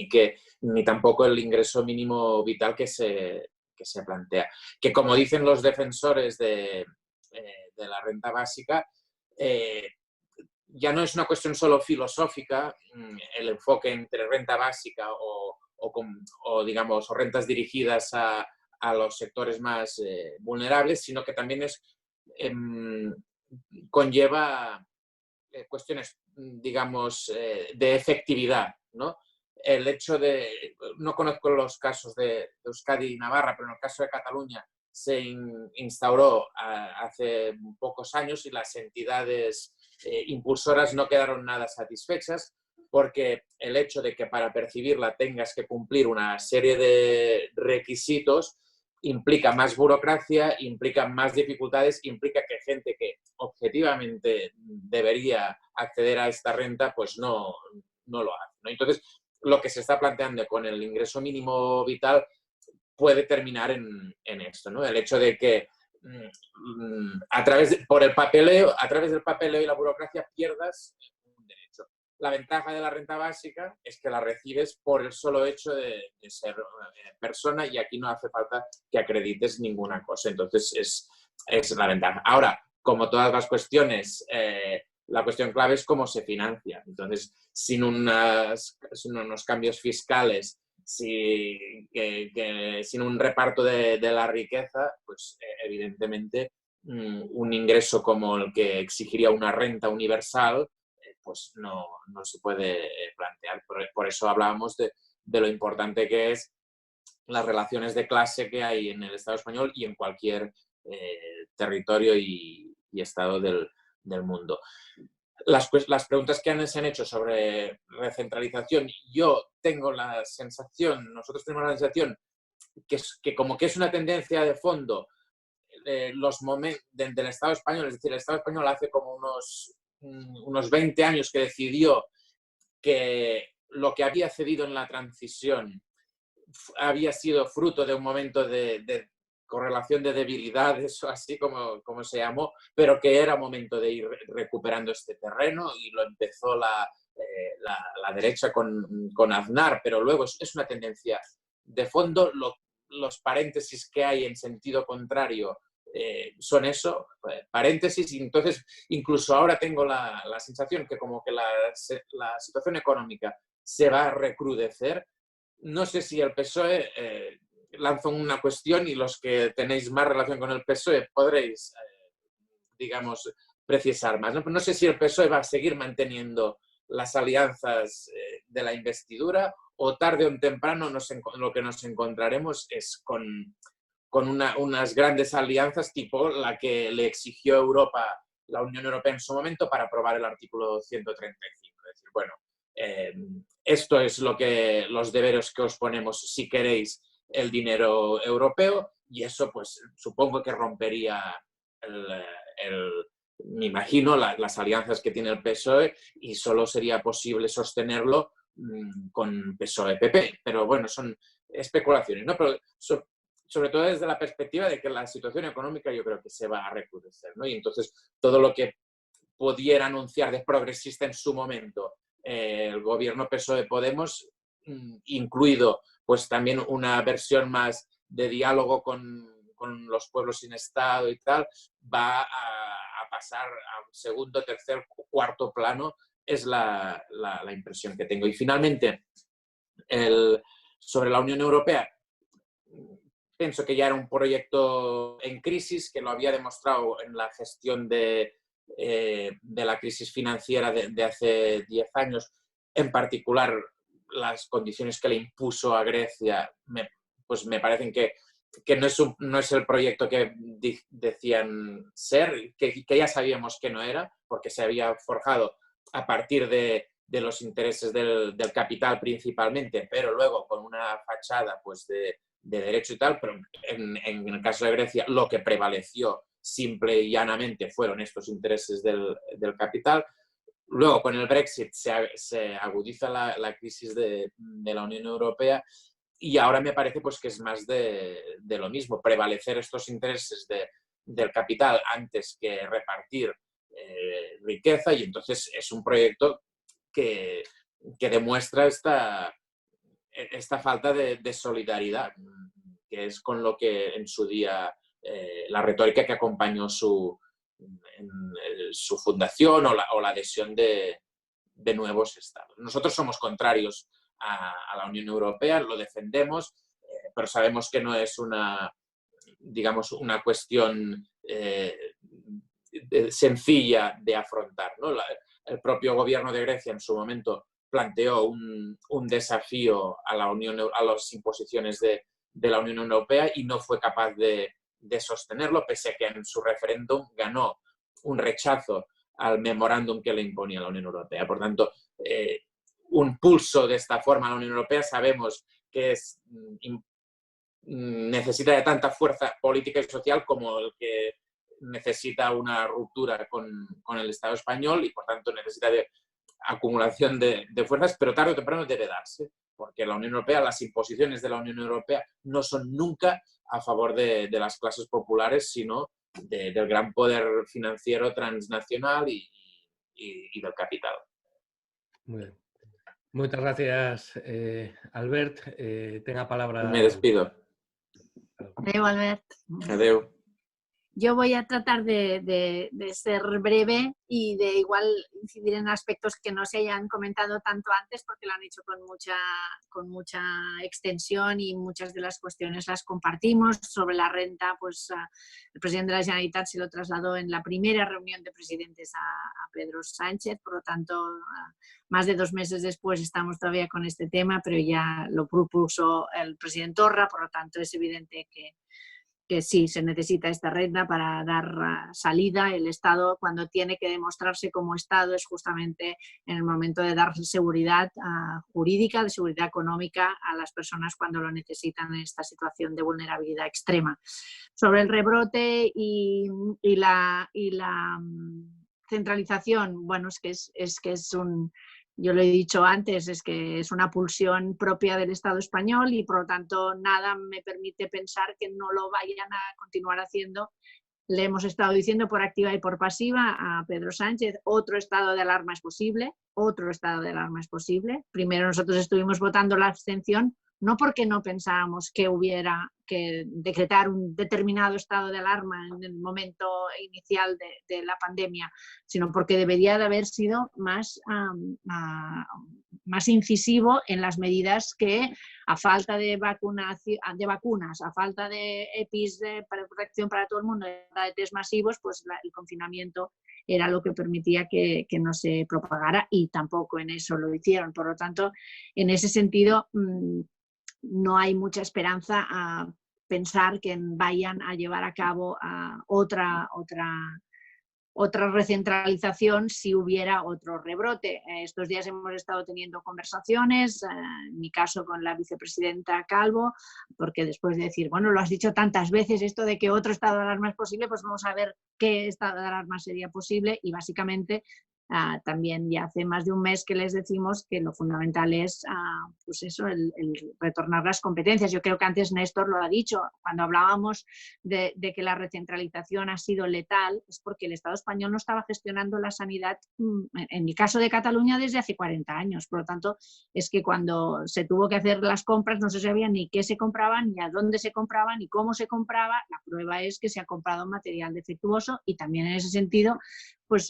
ni tampoco el ingreso mínimo vital que se plantea. Que como dicen los defensores de la renta básica, ya no es una cuestión solo filosófica el enfoque entre renta básica o rentas dirigidas a los sectores más vulnerables, sino que también conlleva cuestiones, digamos, de efectividad, ¿no? El hecho no conozco los casos de Euskadi y Navarra, pero en el caso de Cataluña se instauró hace pocos años y las entidades impulsoras no quedaron nada satisfechas, porque el hecho de que para percibirla tengas que cumplir una serie de requisitos implica más burocracia, implica más dificultades, implica que gente que objetivamente debería acceder a esta renta pues no lo hace, ¿no? Entonces, lo que se está planteando con el ingreso mínimo vital puede terminar en esto, ¿no? El hecho de que a través del papeleo y la burocracia pierdas un derecho. la ventaja de la renta básica es que la recibes por el solo hecho de ser persona y aquí no hace falta que acredites ninguna cosa. Entonces, es la ventaja. Ahora, como todas las cuestiones, la cuestión clave es cómo se financia. Entonces, sin unos cambios fiscales, sin un reparto de la riqueza, pues evidentemente un ingreso como el que exigiría una renta universal, pues no se puede plantear. Por eso hablábamos de lo importante que es las relaciones de clase que hay en el Estado español y en cualquier territorio y estado del mundo. Las preguntas que se han hecho sobre recentralización, yo tengo la sensación, nosotros tenemos la sensación que como que es una tendencia de fondo los momentos del Estado español, es decir, el Estado español hace como unos 20 años que decidió que lo que había cedido en la transición había sido fruto de un momento de correlación de debilidades, o así como se llamó, pero que era momento de ir recuperando este terreno y lo empezó la derecha con Aznar, pero luego es una tendencia de fondo. Los paréntesis que hay en sentido contrario son eso, paréntesis, y entonces incluso ahora tengo la sensación que como que la situación económica se va a recrudecer. No sé si el PSOE lanza una cuestión y los que tenéis más relación con el PSOE podréis, digamos, precisar más, ¿no? Pero no sé si el PSOE va a seguir manteniendo las alianzas de la investidura o tarde o temprano lo que nos encontraremos es con unas grandes alianzas tipo la que le exigió Europa, la Unión Europea en su momento para aprobar el artículo 135. Es decir, bueno, esto es los deberes que os ponemos si queréis el dinero europeo y eso pues supongo que rompería me imagino las alianzas que tiene el PSOE y solo sería posible sostenerlo con PSOE-PP. Pero bueno, son especulaciones, ¿no? Pero sobre todo desde la perspectiva de que la situación económica yo creo que se va a recrudecer, ¿no? Y entonces todo lo que pudiera anunciar de progresista en su momento el gobierno PSOE-Podemos, incluido pues también una versión más de diálogo con los pueblos sin Estado y tal, va a pasar a segundo, tercer, cuarto plano, es la impresión que tengo. Y finalmente, sobre la Unión Europea, pienso que ya era un proyecto en crisis, que lo había demostrado en la gestión de la crisis financiera de hace 10 años, en particular las condiciones que le impuso a Grecia, pues me parecen que no es el proyecto que decían ser, que ya sabíamos que no era, porque se había forjado a partir de los intereses del capital principalmente, pero luego con una fachada pues de derecho y tal, pero en el caso de Grecia lo que prevaleció simple y llanamente fueron estos intereses del capital. Luego con el Brexit se agudiza la crisis de la Unión Europea y ahora me parece pues que es más de lo mismo, prevalecer estos intereses del capital antes que repartir riqueza, y entonces es un proyecto que demuestra esta falta de solidaridad, que es con lo que en su día la retórica que acompañó su fundación o la adhesión de nuevos estados. Nosotros somos contrarios a la Unión Europea, lo defendemos, pero sabemos que no es una cuestión sencilla de afrontar, ¿no? El propio gobierno de Grecia en su momento planteó un desafío a las imposiciones de la Unión Europea y no fue capaz de sostenerlo, pese a que en su referéndum ganó un rechazo al memorándum que le imponía la Unión Europea. Por tanto, un pulso de esta forma a la Unión Europea sabemos que necesita de tanta fuerza política y social como el que necesita una ruptura con el Estado español y, por tanto, necesita de acumulación de fuerzas, pero tarde o temprano debe darse, porque la Unión Europea, las imposiciones de la Unión Europea no son nunca a favor de las clases populares, sino del gran poder financiero transnacional y del capital. Muy bien. Moitas gracias, Albert. Ten a palabra. Me despido. Adeu, Albert. Adeu. Yo voy a tratar de ser breve y de igual incidir en aspectos que no se hayan comentado tanto antes porque lo han hecho con mucha extensión y muchas de las cuestiones las compartimos. Sobre la renta, pues el presidente de la Generalitat se lo trasladó en la primera reunión de presidentes a Pedro Sánchez, por lo tanto, más de 2 meses después estamos todavía con este tema, pero ya lo propuso el presidente Torra, por lo tanto es evidente que sí, se necesita esta renta para dar salida. El Estado, cuando tiene que demostrarse como Estado, es justamente en el momento de dar seguridad jurídica, de seguridad económica a las personas cuando lo necesitan en esta situación de vulnerabilidad extrema. Sobre el rebrote y la centralización, bueno, es que es un... Yo lo he dicho antes, es que es una pulsión propia del Estado español y por lo tanto nada me permite pensar que no lo vayan a continuar haciendo. Le hemos estado diciendo por activa y por pasiva a Pedro Sánchez, otro estado de alarma es posible, otro estado de alarma es posible. Primero nosotros estuvimos votando la abstención, no porque no pensábamos que hubiera que decretar un determinado estado de alarma en el momento inicial de la pandemia, sino porque debería de haber sido más incisivo en las medidas que, a falta de vacunas, a falta de EPIs para protección para todo el mundo, de test masivos, pues el confinamiento era lo que permitía que no se propagara y tampoco en eso lo hicieron. Por lo tanto, en ese sentido, no hay mucha esperanza a pensar que vayan a llevar a cabo otra recentralización si hubiera otro rebrote. Estos días hemos estado teniendo conversaciones, en mi caso con la vicepresidenta Calvo, porque después de decir, bueno, lo has dicho tantas veces esto de que otro estado de alarma es posible, pues vamos a ver qué estado de alarma sería posible y básicamente también ya hace más de un mes que les decimos que lo fundamental es pues eso, el retornar las competencias. Yo creo que antes Néstor lo ha dicho, cuando hablábamos de que la recentralización ha sido letal, es porque el Estado español no estaba gestionando la sanidad, en mi caso de Cataluña, desde hace 40 años. Por lo tanto, es que cuando se tuvo que hacer las compras no se sabía ni qué se compraba, ni a dónde se compraba, ni cómo se compraba. La prueba es que se ha comprado material defectuoso y también en ese sentido pues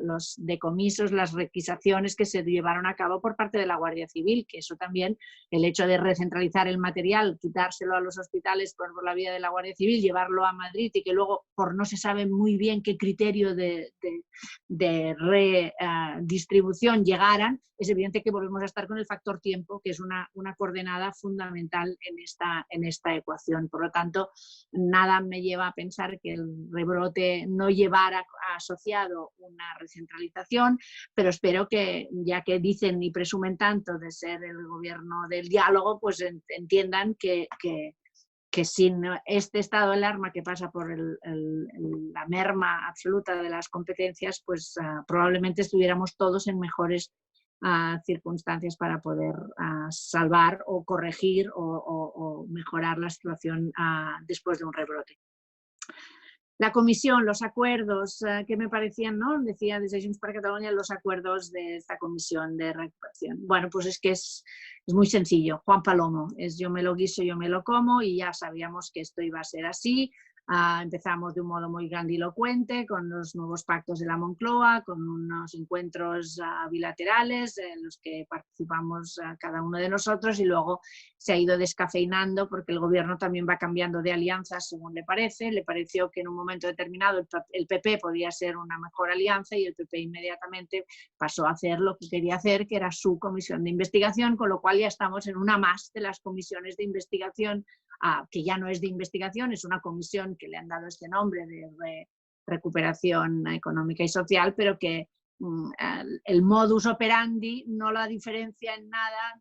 los decomisos, las requisaciones que se llevaron a cabo por parte de la Guardia Civil, que eso también, el hecho de recentralizar el material, quitárselo a los hospitales por la vía de la Guardia Civil, llevarlo a Madrid y que luego por no se sabe muy bien qué criterio de redistribución llegaran, es evidente que volvemos a estar con el factor tiempo, que es una coordenada fundamental en esta ecuación. Por lo tanto, nada me lleva a pensar que el rebrote no llevara asociado una recentralización, pero espero que, ya que dicen y presumen tanto de ser el gobierno del diálogo, pues entiendan que sin este estado de alarma que pasa por la merma absoluta de las competencias, pues probablemente estuviéramos todos en mejores circunstancias para poder salvar o corregir o mejorar la situación después de un rebrote. La comisión, los acuerdos que me parecían, ¿no? Decía desde Junts per Catalunya, los acuerdos de esta comisión de recuperación. Bueno, pues es que es muy sencillo. Juan Palomo, yo me lo guiso, yo me lo como y ya sabíamos que esto iba a ser así. Empezamos de un modo muy grandilocuente con los nuevos pactos de la Moncloa, con unos encuentros bilaterales en los que participamos cada uno de nosotros y luego se ha ido descafeinando porque el gobierno también va cambiando de alianzas según le parece. Le pareció que en un momento determinado el PP podía ser una mejor alianza y el PP inmediatamente pasó a hacer lo que quería hacer, que era su comisión de investigación, con lo cual ya estamos en una más de las comisiones de investigación, que ya no es de investigación, es una comisión que le han dado este nombre de recuperación económica y social, pero que el modus operandi no la diferencia en nada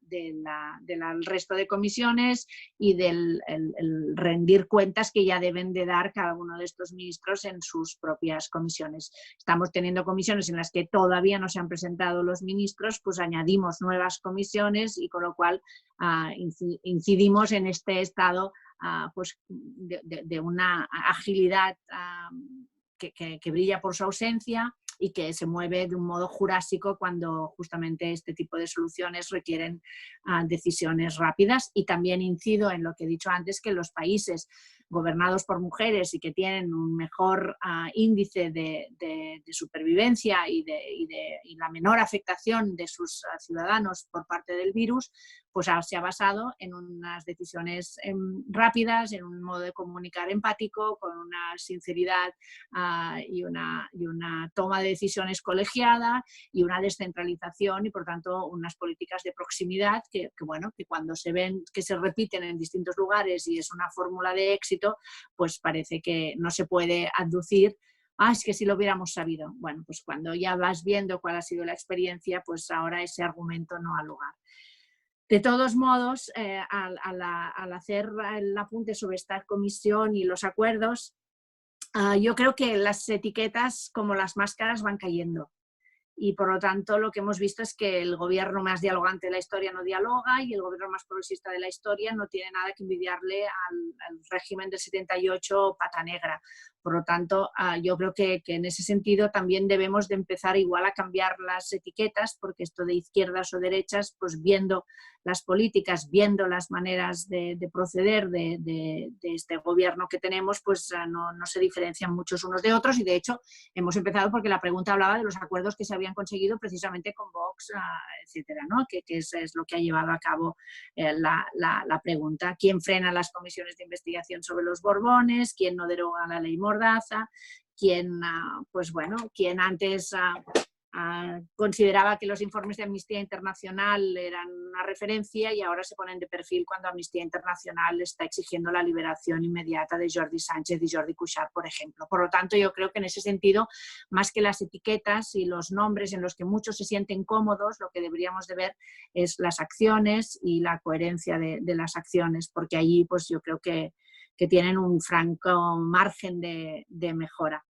del resto de comisiones y del el rendir cuentas que ya deben de dar cada uno de estos ministros en sus propias comisiones. Estamos teniendo comisiones en las que todavía no se han presentado los ministros, pues añadimos nuevas comisiones y con lo cual incidimos en este estado pues de una agilidad que brilla por su ausencia, y que se mueve de un modo jurásico cuando justamente este tipo de soluciones requieren decisiones rápidas. Y también incido en lo que he dicho antes, que los países gobernados por mujeres y que tienen un mejor índice de supervivencia y la menor afectación de sus ciudadanos por parte del virus, pues se ha basado en unas decisiones rápidas, en un modo de comunicar empático, con una sinceridad y una toma de decisiones colegiada y una descentralización y, por tanto, unas políticas de proximidad que cuando se ven que se repiten en distintos lugares y es una fórmula de éxito, pues parece que no se puede aducir es que si lo hubiéramos sabido. Bueno, pues cuando ya vas viendo cuál ha sido la experiencia, pues ahora ese argumento no ha lugar. De todos modos, al hacer el apunte sobre esta comisión y los acuerdos, yo creo que las etiquetas como las máscaras van cayendo. Y por lo tanto lo que hemos visto es que el gobierno más dialogante de la historia no dialoga y el gobierno más progresista de la historia no tiene nada que envidiarle al régimen del 78 pata negra. Por lo tanto, yo creo que en ese sentido también debemos de empezar igual a cambiar las etiquetas, porque esto de izquierdas o derechas, pues viendo las políticas, viendo las maneras de proceder de este gobierno que tenemos, pues no se diferencian muchos unos de otros. Y de hecho hemos empezado porque la pregunta hablaba de los acuerdos que se habían conseguido precisamente con Vox, etcétera, ¿no? Que es lo que ha llevado a cabo la pregunta. ¿Quién frena las comisiones de investigación sobre los Borbones? ¿Quién no deroga la ley Mordaza? ¿Quién antes consideraba que los informes de Amnistía Internacional eran una referencia y ahora se ponen de perfil cuando Amnistía Internacional está exigiendo la liberación inmediata de Jordi Sánchez y Jordi Cuixart, por ejemplo? Por lo tanto, yo creo que en ese sentido, más que las etiquetas y los nombres en los que muchos se sienten cómodos, lo que deberíamos de ver es las acciones y la coherencia de las acciones, porque allí pues yo creo que tienen un franco margen de mejora.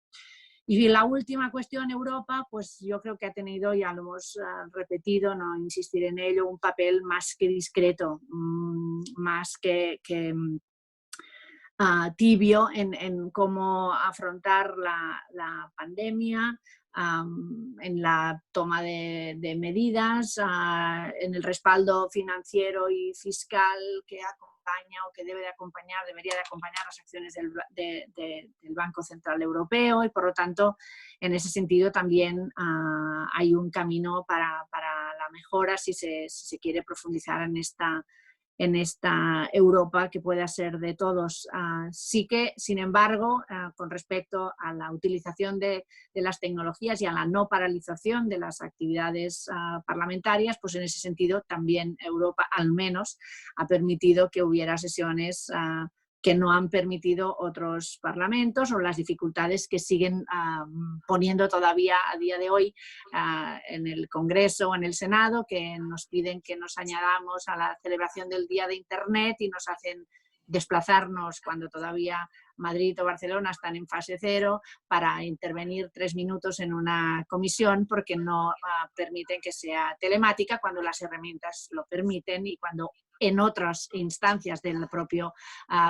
Y la última cuestión, Europa, pues yo creo que ha tenido, ya lo hemos repetido, no insistir en ello, un papel más que discreto, más que tibio en cómo afrontar la pandemia, en la toma de medidas, en el respaldo financiero y fiscal que acompaña o que debería de acompañar las acciones del Banco Central Europeo, y por lo tanto en ese sentido también hay un camino para la mejora si se quiere profundizar en esta Europa que pueda ser de todos. Sí que, sin embargo, con respecto a la utilización de las tecnologías y a la no paralización de las actividades parlamentarias, pues en ese sentido también Europa al menos ha permitido que hubiera sesiones que no han permitido otros parlamentos, o las dificultades que siguen poniendo todavía a día de hoy en el Congreso o en el Senado, que nos piden que nos añadamos a la celebración del Día de Internet y nos hacen desplazarnos cuando todavía Madrid o Barcelona están en fase 0 para intervenir 3 minutos en una comisión porque no permiten que sea telemática, cuando las herramientas lo permiten y cuando en otras instancias del propio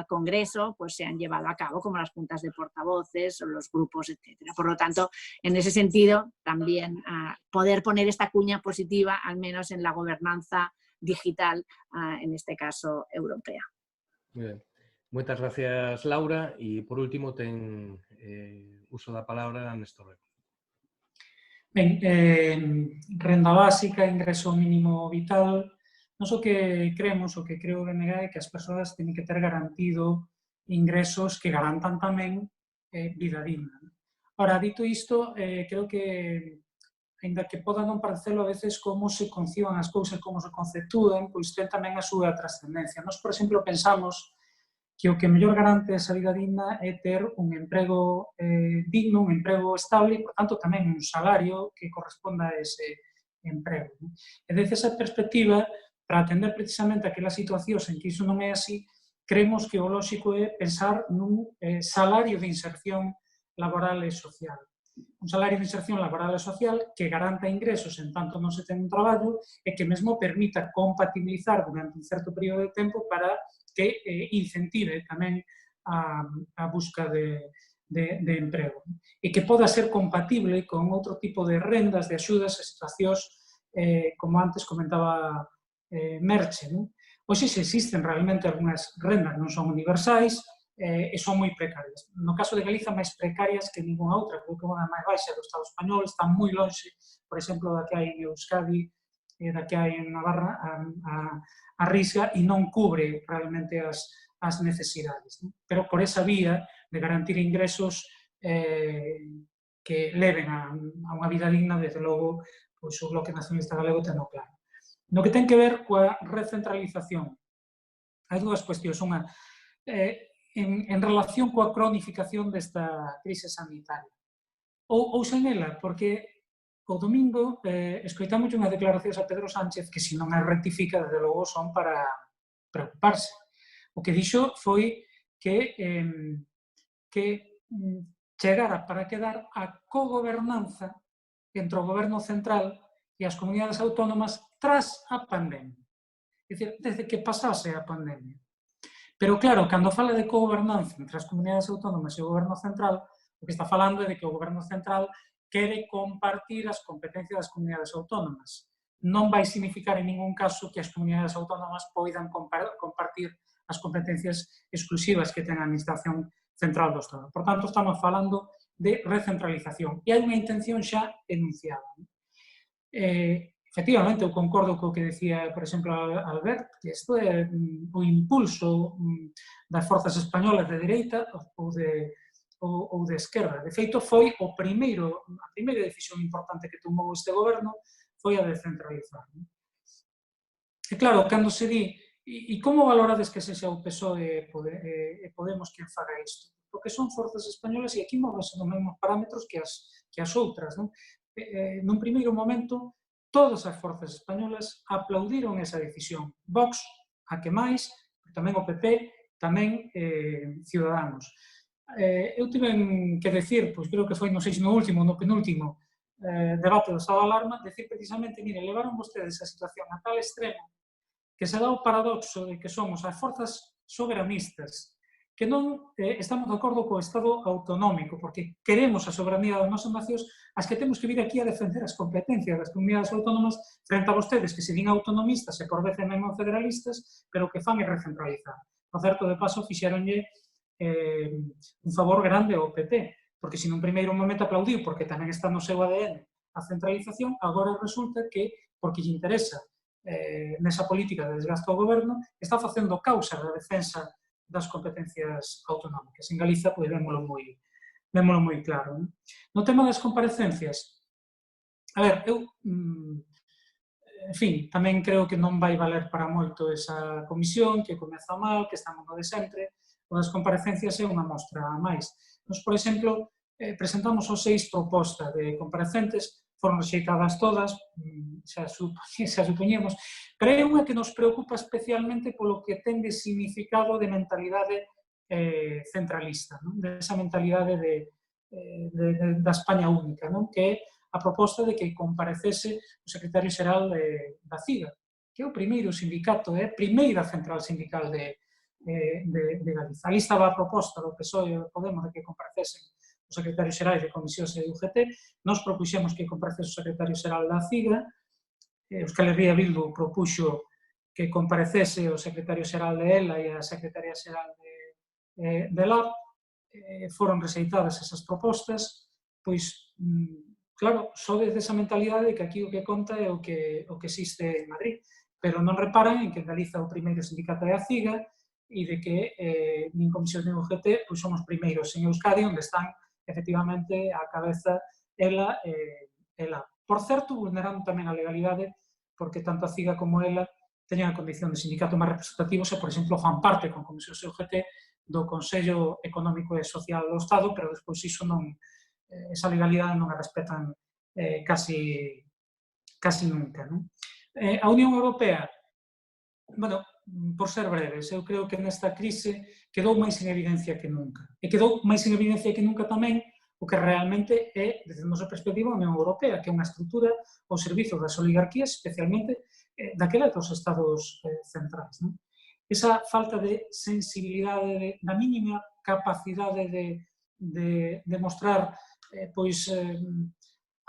Congreso pues se han llevado a cabo, como las juntas de portavoces o los grupos, etcétera. Por lo tanto, en ese sentido, también poder poner esta cuña positiva, al menos en la gobernanza digital, en este caso europea. Muy bien. Moitas gracias, Laura. E, por último, ten uso da palabra a Néstor Rego. Ben, renda básica, ingreso mínimo vital. Nos o que creemos, o que creo de BNG, é que as persoas teñen que ter garantido ingresos que garantan tamén vida digna. Ora, dito isto, creo que, ainda que poda non parecelo a veces como se conciban as cousas, como se conceptúen, pois ten tamén a súa trascendencia. Nos, por exemplo, pensamos que o que mellor garante esa vida digna é ter un emprego digno, un emprego estable e, por tanto, tamén un salario que corresponda a ese emprego. E desde esa perspectiva, para atender precisamente aquelas situacións en que iso non é así, creemos que o lóxico é pensar nun salario de inserción laboral e social. Un salario de inserción laboral e social que garanta ingresos en tanto non se ten un traballo e que mesmo permita compatibilizar durante un certo período de tempo para que incentive tamén a busca de de emprego, e que poda ser compatible con outro tipo de rendas, de axudas e situacións, como antes comentaba Merche. Hoxe se existen realmente algunhas rendas, non son universais, e son moi precarias. No caso de Galiza, máis precarias que ninguna outra, creo que unha máis baixa do Estado español, está moi longe, por exemplo, da que hai en Euskadi, da que hai en Navarra, a risca, e non cubre realmente as necesidades. Pero por esa vía de garantir ingresos que leven a unha vida digna, desde logo, pois o Bloque Nacionalista Galego ten claro. No que ten que ver coa recentralización, hai dúas cuestións. Unha, en relación coa cronificación desta crise sanitaria. Ou sen ela, porque o domingo escoitamos unhas declaracións a Pedro Sánchez que, se non as rectifica, desde logo son para preocuparse. O que dixo foi que chegara para quedar a cogobernanza entre o goberno central e as comunidades autónomas tras a pandemia. É dicir, desde que pasase a pandemia. Pero claro, cando fala de cogobernanza entre as comunidades autónomas e o goberno central, o que está falando é de que o goberno central quere compartir as competencias das comunidades autónomas. Non vai significar en ningún caso que as comunidades autónomas poidan compartir as competencias exclusivas que ten a Administración Central do Estado. Por tanto, estamos falando de recentralización. E hai unha intención xa enunciada. Efectivamente, eu concordo co que decía, por exemplo, Albert, que isto é o impulso das forzas españolas de dereita ou de esquerda. De feito, foi a primeira decisión importante que tomou este goberno foi a descentralizar. E claro, cando se di, e como valorades que sexa o PSOE e Podemos quen faga isto? Porque son forzas españolas e aquí móvense nos mesmos parámetros que as outras. Nun primeiro momento, todas as forzas españolas aplaudiron esa decisión. Vox, a que máis, tamén o PP, tamén Ciudadanos. Eu tive que decir, pois creo que foi no penúltimo debate do estado de alarma, decir precisamente, mire, levaron vostedes a situación a tal extremo que se dá o paradoxo de que somos as forzas soberanistas que non estamos de acordo co Estado autonómico, porque queremos a soberanía das nosas nacións, as que temos que vir aquí a defender as competencias das comunidades autónomas frente a vostedes que se din autonomistas e por veces mesmo federalistas, pero que fan é recentralizar. Por certo, de paso, fixeronlle un favor grande ao PP, porque se nun primeiro momento aplaudiu, porque tamén está no seu ADN a centralización, agora resulta que, porque lle interesa nesa política de desgaste ao goberno, está facendo causa da defensa das competencias autonómicas. En Galiza, pois, vémolo moi claro. No tema das comparecencias, a ver, eu, en fin, tamén creo que non vai valer para moito esa comisión, que comeza mal, que estamos no de sempre. O das comparecencias é unha mostra máis. Nos, por exemplo, presentamos os 6 propostas de comparecentes, foron rexeitadas todas, xa supoñemos, pero é unha que nos preocupa especialmente polo que ten de significado de mentalidade centralista, desa mentalidade da España única, que é a proposta de que comparecese o secretario xeral da CIGA, que é o primeiro sindicato, é a primeira central sindical de Galiza. Ali estaba a proposta do PSOE e do Podemos de que comparecesen o secretario xeral de Comisións e de UGT, nós propuxemos que comparecese o secretario xeral da CIGA, Euskal Herria Bildu propuxo que comparecese o secretario xeral de ELA e a secretaria xeral de LAB, foron rexeitadas esas propostas, pois, claro, sodes desa mentalidade de que aquí o que conta é o que existe en Madrid, pero non reparan en que en Galiza o primeiro sindicato é a CIGA e de que nin Comisión nin UGT pois son os primeiros en Euskadi onde están efectivamente a cabeza ela e LAB. Por certo, vulnerando tamén a legalidade, porque tanto a CIGA como ela teñen a condición de sindicato máis representativo se, por exemplo, fan parte con Comisión e UGT do Consello Económico e Social do Estado, pero despois iso non, esa legalidade non a respetan casi nunca. A Unión Europea, bueno, por ser breves, eu creo que nesta crise quedou máis en evidencia que nunca. E quedou máis en evidencia que nunca tamén o que realmente é, desde a nosa perspectiva, a Unión Europea, que é unha estrutura ao servizo das oligarquías, especialmente daquela dos estados centrais. Esa falta de sensibilidade, da mínima capacidade de de mostrar pois,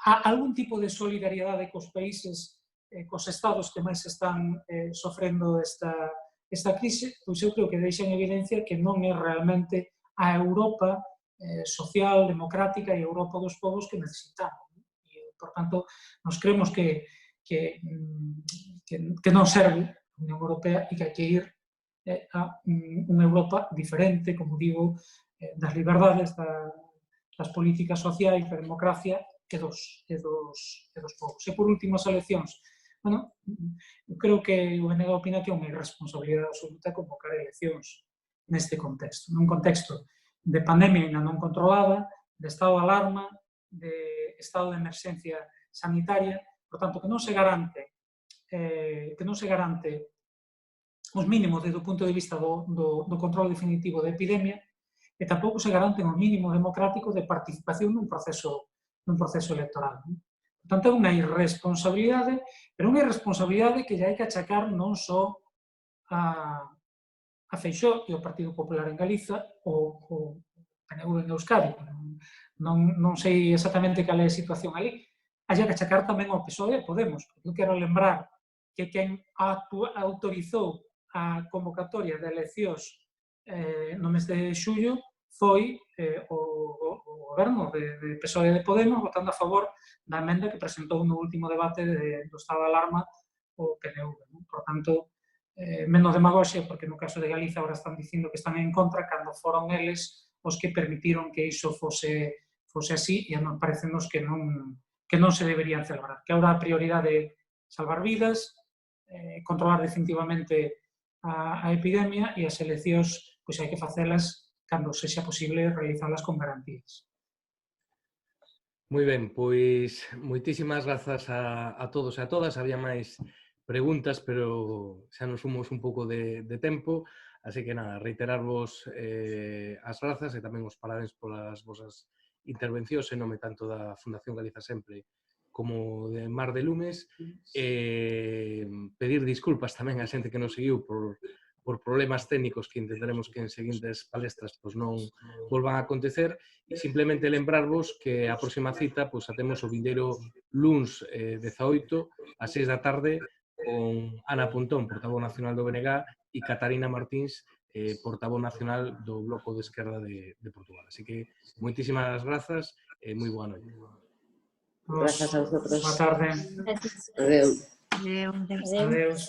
algún tipo de solidariedade cos países, cos estados que máis están sofrendo esta crise, pois eu creo que deixa en evidencia que non é realmente a Europa social, democrática e a Europa dos povos que necesitamos. E, por tanto, nos creemos que non serve a Unión Europea e que hai que ir a unha Europa diferente, como digo, das liberdades, das políticas sociais, da democracia e dos povos. E, por último, as eleccións. Bueno, eu creo que o BNG opina que é unha irresponsabilidade absoluta convocar eleccións neste contexto. Nun contexto de pandemia ainda non controlada, de estado de alarma, de estado de emerxencia sanitaria, por tanto, que non se garante os mínimos desde o punto de vista do control definitivo da epidemia e tampouco se garanten o mínimo democrático de participación nun proceso electoral. Por tanto, é unha irresponsabilidade, pero unha irresponsabilidade que lle hai que achacar non só a Feixóo e o Partido Popular en Galiza ou o PNV en Euskadi. Non sei exactamente cal é a situación ali. Hai que achacar tamén ao PSOE e Podemos, porque eu quero lembrar que quen autorizou a convocatoria de eleccións no mes de xullo foi o goberno de PSOE e de Podemos votando a favor da emenda que presentou no último debate do estado de alarma o PNV. Por tanto, menos demagoxia, porque no caso de Galiza agora están dicindo que están en contra cando foron eles os que permitiron que iso fose así e non parecenos que non se deberían celebrar. Que ahora a prioridade é salvar vidas, controlar definitivamente a epidemia e as eleccións pois hai que facelas cando sexa posible realizalas con garantías. Moi ben, pois moitísimas grazas a todos e a todas. Había máis preguntas, pero xa nos fomos un pouco de tempo, así que nada, reiterarvos as grazas e tamén os parabéns polas vosas intervencións en nome tanto da Fundación Galiza Sempre como de Mar de Lumes, pedir disculpas tamén á xente que nos seguiu por problemas técnicos que intentaremos que en seguintes palestras non volvan a acontecer, e simplemente lembrarvos que a próxima cita a temos o vindeiro luns 18 ás 6 da tarde con Ana Pontón, portavoz nacional do BNG, e Catarina Martins, portavoz nacional do Bloco de Esquerda de Portugal. Así que moitísimas grazas e moi boa noite. Gracias a vosotros. Boa tarde. Gracias. Adeu. Adeu. Adeu. Adeus.